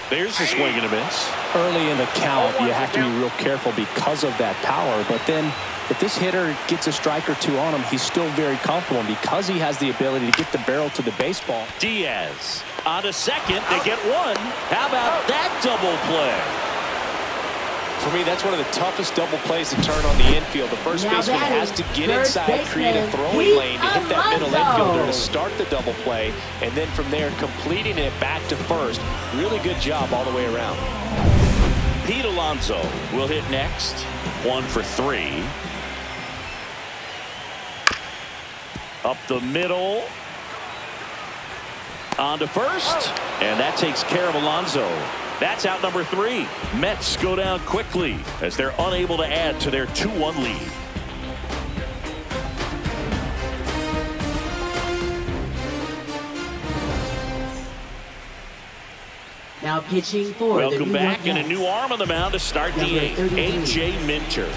Speaker 1: There's a swing and a miss.
Speaker 3: Early in the count, you have to be real careful because of that power, but then if this hitter gets a strike or two on him, he's still very comfortable. And because he has the ability to get the barrel to the baseball.
Speaker 1: Diaz on a second. They get one. How about that double play?
Speaker 3: For me, that's one of the toughest double plays to turn on the infield. The first baseman has to get inside, create a throwing lane to hit that middle infielder to start the double play. And then from there, completing it back to first. Really good job all the way around.
Speaker 1: Pete Alonso will hit next. 1 for 3. Up the middle. On to first. And that takes care of Alonso. That's out number 3. Mets go down quickly as they're unable to add to their 2-1 lead.
Speaker 5: Now pitching for
Speaker 1: Welcome
Speaker 5: the
Speaker 1: back, and a new arm on the mound to start the 8th. A.J. Minter.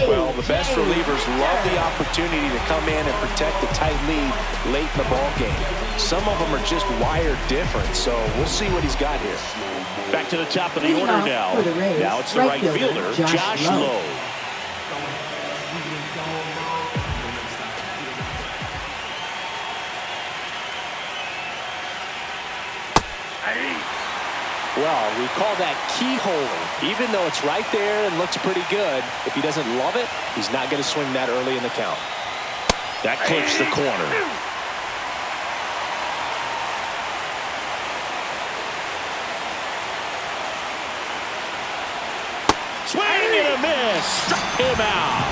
Speaker 3: Well, the best relievers love the opportunity to come in and protect the tight lead late in the ball game. Some of them are just wired different, so we'll see what he's got here.
Speaker 1: Back to the top of the order now. Now it's the right fielder, Josh Lowe.
Speaker 3: Well, we call that keyholing. Even though it's right there and looks pretty good, if he doesn't love it, he's not going to swing that early in the count.
Speaker 1: That clips the corner. Swing and a miss. Struck him out.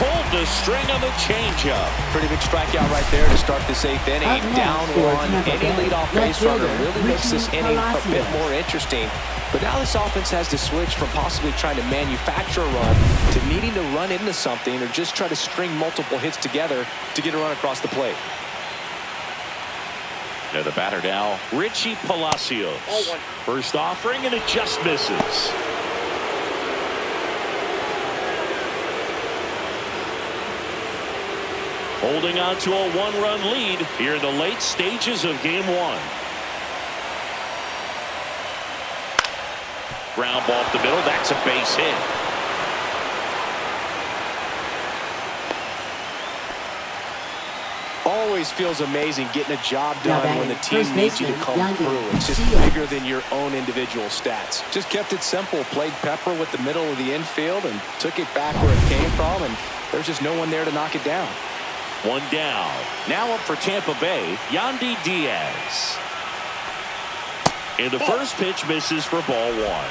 Speaker 1: Pulled the string on the changeup.
Speaker 3: Pretty big strikeout right there to start this 8th inning. Down 1. Any leadoff base runner really makes this inning a bit more interesting. But now this offense has to switch from possibly trying to manufacture a run to needing to run into something or just try to string multiple hits together to get a run across the plate.
Speaker 1: Now the batter now, Richie Palacios. First offering, and it just misses. Holding on to a 1-run lead here in the late stages of game 1. Ground ball up the middle. That's a base hit.
Speaker 3: Always feels amazing getting a job done when the team needs you to come through. It's just bigger than your own individual stats. Just kept it simple. Played pepper with the middle of the infield and took it back where it came from. And there's just no one there to knock it down.
Speaker 1: 1 down. Now up for Tampa Bay, Yandy Diaz. And the first pitch misses for ball 1.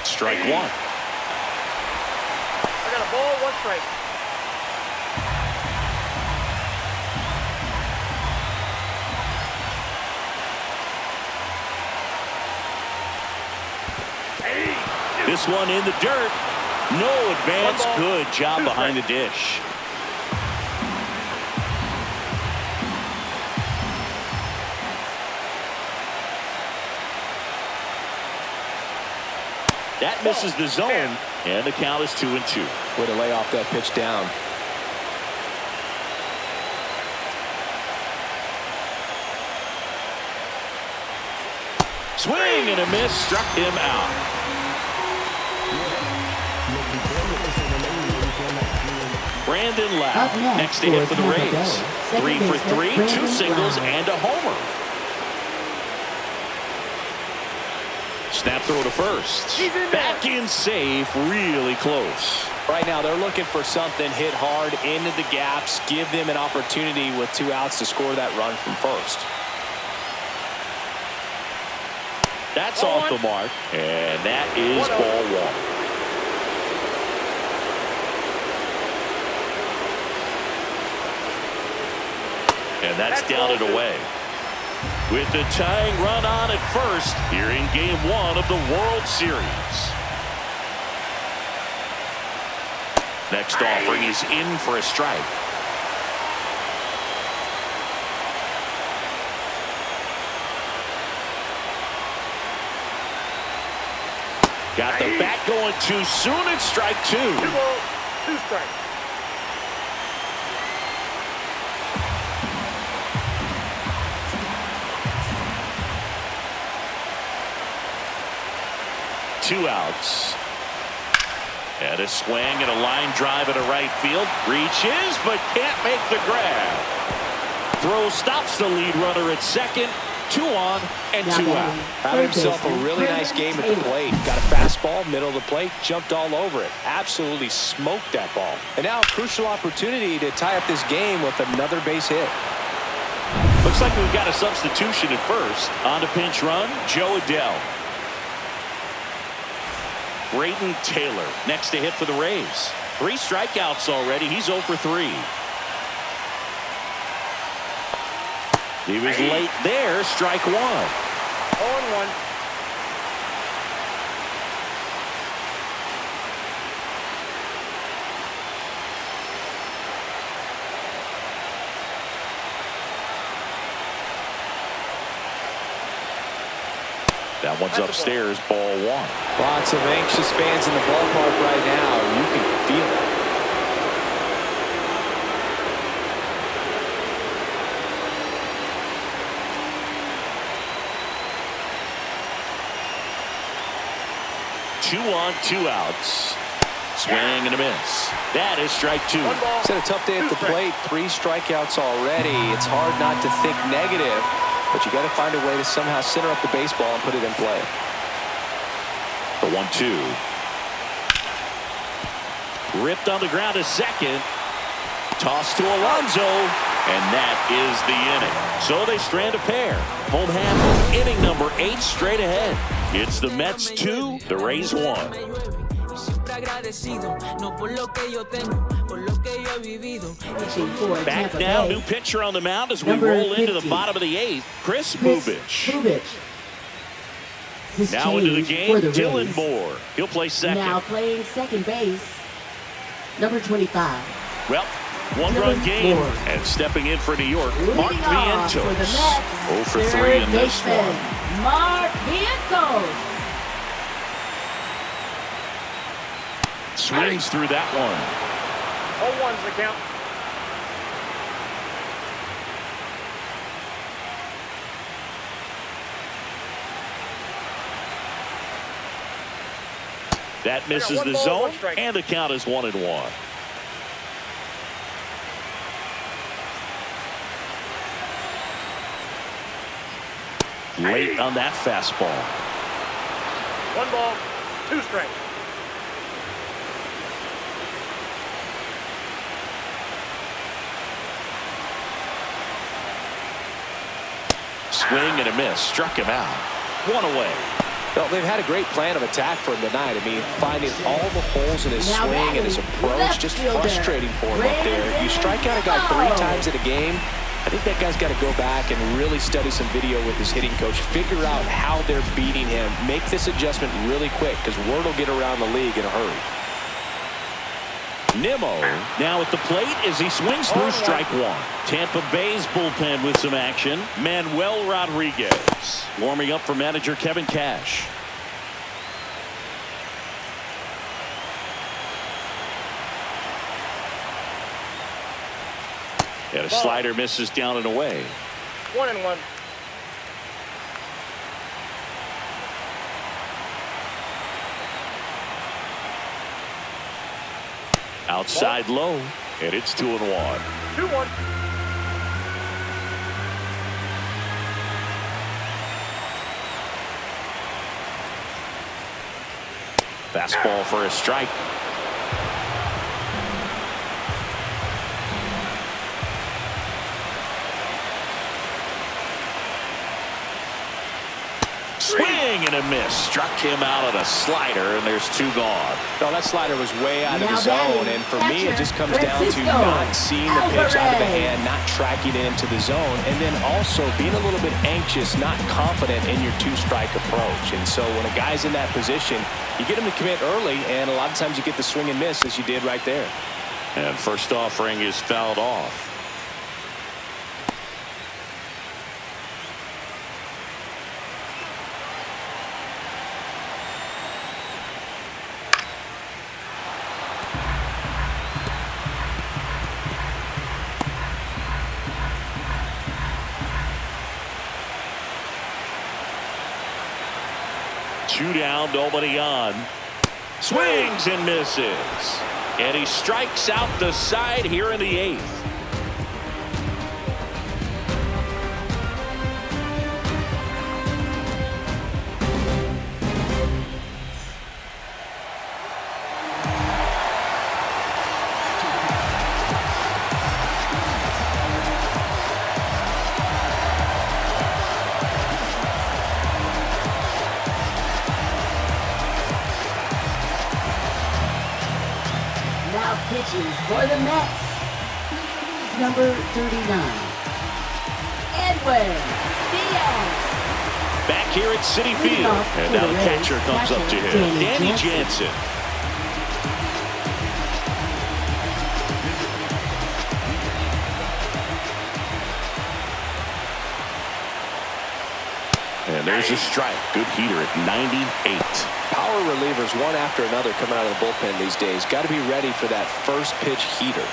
Speaker 1: Strike 1.
Speaker 4: I got a ball, 1 strike.
Speaker 1: This one in the dirt. No advance. Good job behind the dish. That misses the zone, and the count is 2-2.
Speaker 3: Way to lay off that pitch down.
Speaker 1: Swing and a miss, struck him out. Brandon
Speaker 5: Up
Speaker 1: Lau next to hit for the
Speaker 5: Tampa
Speaker 1: Rays.
Speaker 5: Bay.
Speaker 1: 3 for 3, 2
Speaker 5: Brandon
Speaker 1: singles
Speaker 5: Lau.
Speaker 1: and a homer. Snap throw to first. Back in safe, really close.
Speaker 3: Right now they're looking for something, hit hard into the gaps, give them an opportunity with 2 outs to score that run from first.
Speaker 1: That's off the mark, and that is ball 1. And that's down and away. With the tying run on at first here in Game 1 of the World Series. Next offering is in for a strike. Got the bat going too soon. It's strike 2.
Speaker 4: 2 balls, 2 strikes.
Speaker 1: Two outs. And a swing and a line drive into right field. Reaches, but can't make the grab. Throw stops the lead runner at second. 2 on and 2 out.
Speaker 3: Having himself a really nice game at the plate. Got a fastball, middle of the plate, jumped all over it. Absolutely smoked that ball. And now a crucial opportunity to tie up this game with another base hit.
Speaker 1: Looks like we've got a substitution at first. On to pinch run, Joe Adele. Brayden Taylor next to hit for the Rays. 3 strikeouts already. He's 0 for 3. He was late there. Strike 1.
Speaker 4: 0-1.
Speaker 1: That one's upstairs, ball 1.
Speaker 3: Lots of anxious fans in the ballpark right now. You can feel it.
Speaker 1: Two on, 2 outs. Swing and a miss. That is strike 2.
Speaker 3: It's had a tough day at the plate. 3 strikeouts already. It's hard not to think negative, but you got to find a way to somehow center up the baseball and put it in play.
Speaker 1: The 1-2. Ripped on the ground to second. Toss to Alonso. And that is the inning. So they strand a pair. Home half of inning number 8 straight ahead. It's the Mets 2, the Rays 1. Back now, new pitcher on the mound as we roll into the bottom of the 8th. Chris Bubich. Now into the game, Dylan Moore. He'll play second.
Speaker 5: Now playing second base, number 25.
Speaker 1: Well, 1-run game, and stepping in for New York, Mark Vientos. 0 for 3 in this one.
Speaker 5: Mark Vientos.
Speaker 1: Swings through that one.
Speaker 4: 0-1's the count.
Speaker 1: That misses the zone, and the count is 1-1. Late on that fastball.
Speaker 4: 1 ball, 2 strikes.
Speaker 1: Swing and a miss. Struck him out. 1 away.
Speaker 3: Well, they've had a great plan of attack for him tonight. I mean, finding all the holes in his swing and his approach, just frustrating for him up there. You strike out a guy 3 times in a game, I think that guy's got to go back and really study some video with his hitting coach, figure out how they're beating him, make this adjustment really quick, because word will get around the league in a hurry. Nimmo now at the plate as he swings through strike 1. Tampa Bay's bullpen with some action. Manuel Rodriguez warming up for manager Kevin Cash.
Speaker 1: slider misses down and away.
Speaker 4: 1-1.
Speaker 1: Outside low, and it's 2-1.
Speaker 4: 2-1.
Speaker 1: Fastball for a strike. Swing and a miss. Struck him out on a slider, and there's 2 gone.
Speaker 3: No, that slider was way out of the
Speaker 5: Now
Speaker 3: zone,
Speaker 5: batting,
Speaker 3: and for me, it just comes down to
Speaker 5: Francisco
Speaker 3: not seeing the pitch out of the
Speaker 5: Alvarez.
Speaker 3: hand, not tracking it into the zone, and then also being a little bit anxious, not confident in your 2-strike approach. And so when a guy's in that position, you get him to commit early, and a lot of times you get the swing and miss as you did right there.
Speaker 1: And first offering is fouled off. Two down, nobody on. Swings and misses. And he strikes out the side here in the 8th.
Speaker 5: Now pitching for the Mets. Number 39. Edwin Diaz.
Speaker 1: Back here at Citi Field. And now the catcher comes up to him. Danny Jansen. And there's a strike. Good heater at 98.
Speaker 3: Power relievers, one after another, coming out of the bullpen these days. Got to be ready for that first pitch heater.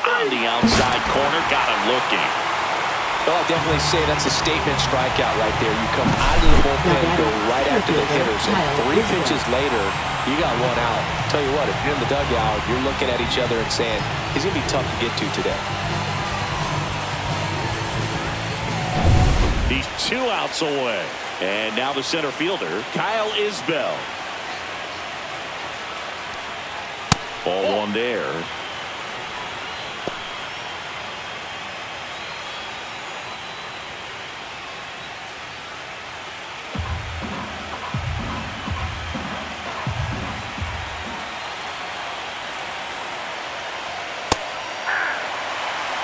Speaker 1: On the outside corner, got him looking.
Speaker 3: Well, I definitely say that's a statement strikeout right there. You come out of the bullpen, go right after the hitters, and 3 pitches later, you got 1 out. Tell you what, if you're in the dugout, you're looking at each other and saying, he's going to be tough to get to today.
Speaker 1: He's 2 outs away. And now the center fielder, Kyle Isbell. Ball 1 there.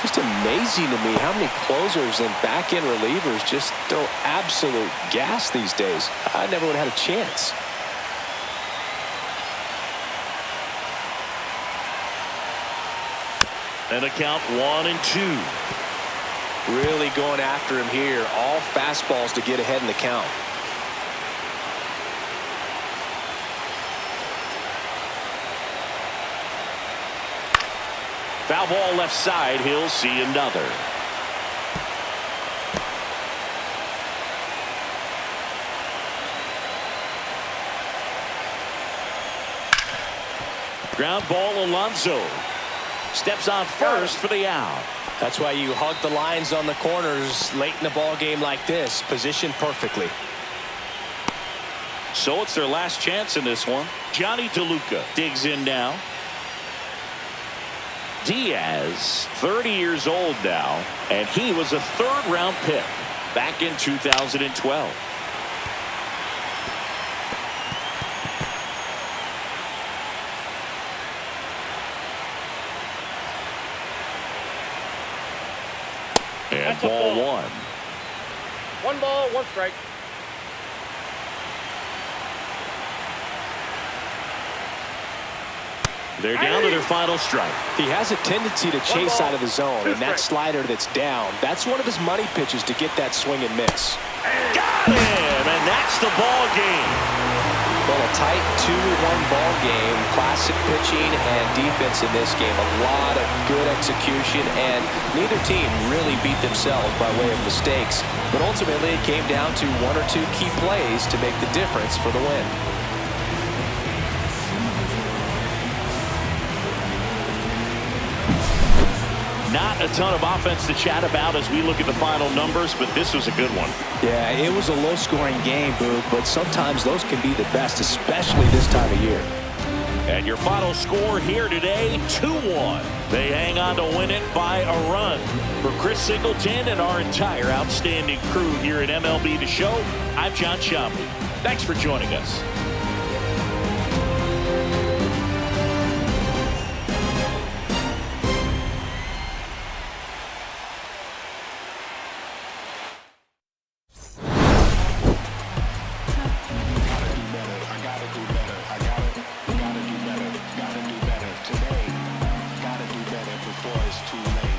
Speaker 3: Just amazing to me how many closers and back-end relievers just throw absolute gas these days. I never would have had a chance.
Speaker 1: And a count 1-2.
Speaker 3: Really going after him here. All fastballs to get ahead in the count.
Speaker 1: Foul ball left side. He'll see another. Ground ball, Alonso. Steps on first for the out.
Speaker 3: That's why you hug the lines on the corners late in the ball game like this. Positioned perfectly.
Speaker 1: So it's their last chance in this one. Johnny DeLuca digs in now. Diaz, 30 years old now, and he was a 3rd-round pick back in 2012. And ball 1.
Speaker 4: 1 ball, 1 strike.
Speaker 1: They're down to their final strike.
Speaker 3: He has a tendency to chase out of the zone, and that slider that's down, that's one of his money pitches to get that swing and miss.
Speaker 1: Got him, and that's the ball game.
Speaker 3: Well, a tight 2-1 ball game. Classic pitching and defense in this game. A lot of good execution, and neither team really beat themselves by way of mistakes. But ultimately, it came down to one or two key plays to make the difference for the win.
Speaker 1: Not a ton of offense to chat about as we look at the final numbers, but this was a good one.
Speaker 2: Yeah, it was a low-scoring game, Boog, but sometimes those can be the best, especially this time of year.
Speaker 1: And your final score here today, 2-1. They hang on to win it by a run. For Chris Singleton and our entire outstanding crew here at MLB The Show, I'm John Shamley. Thanks for joining us.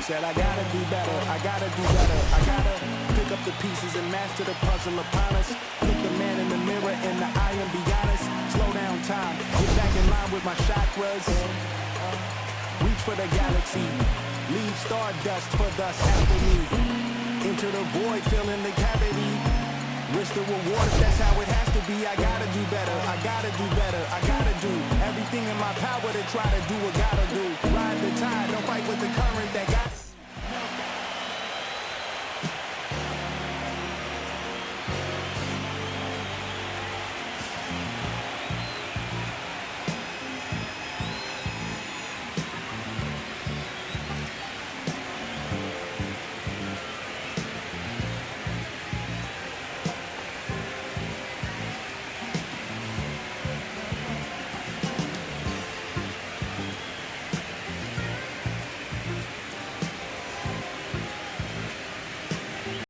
Speaker 7: Said I gotta do better, I gotta do better, I gotta pick up the pieces and master the puzzle upon us. Look the man in the mirror in the eye and be honest. Slow down time, get back in line with my chakras. Reach for the galaxy, leave stardust for dust after me. Into the void, fill in the cavity. Risk the reward if that's how it has to be. I gotta do better, I gotta do better, I gotta do everything in my power to try to do what gotta do. Ride the tide, don't fight with the current that got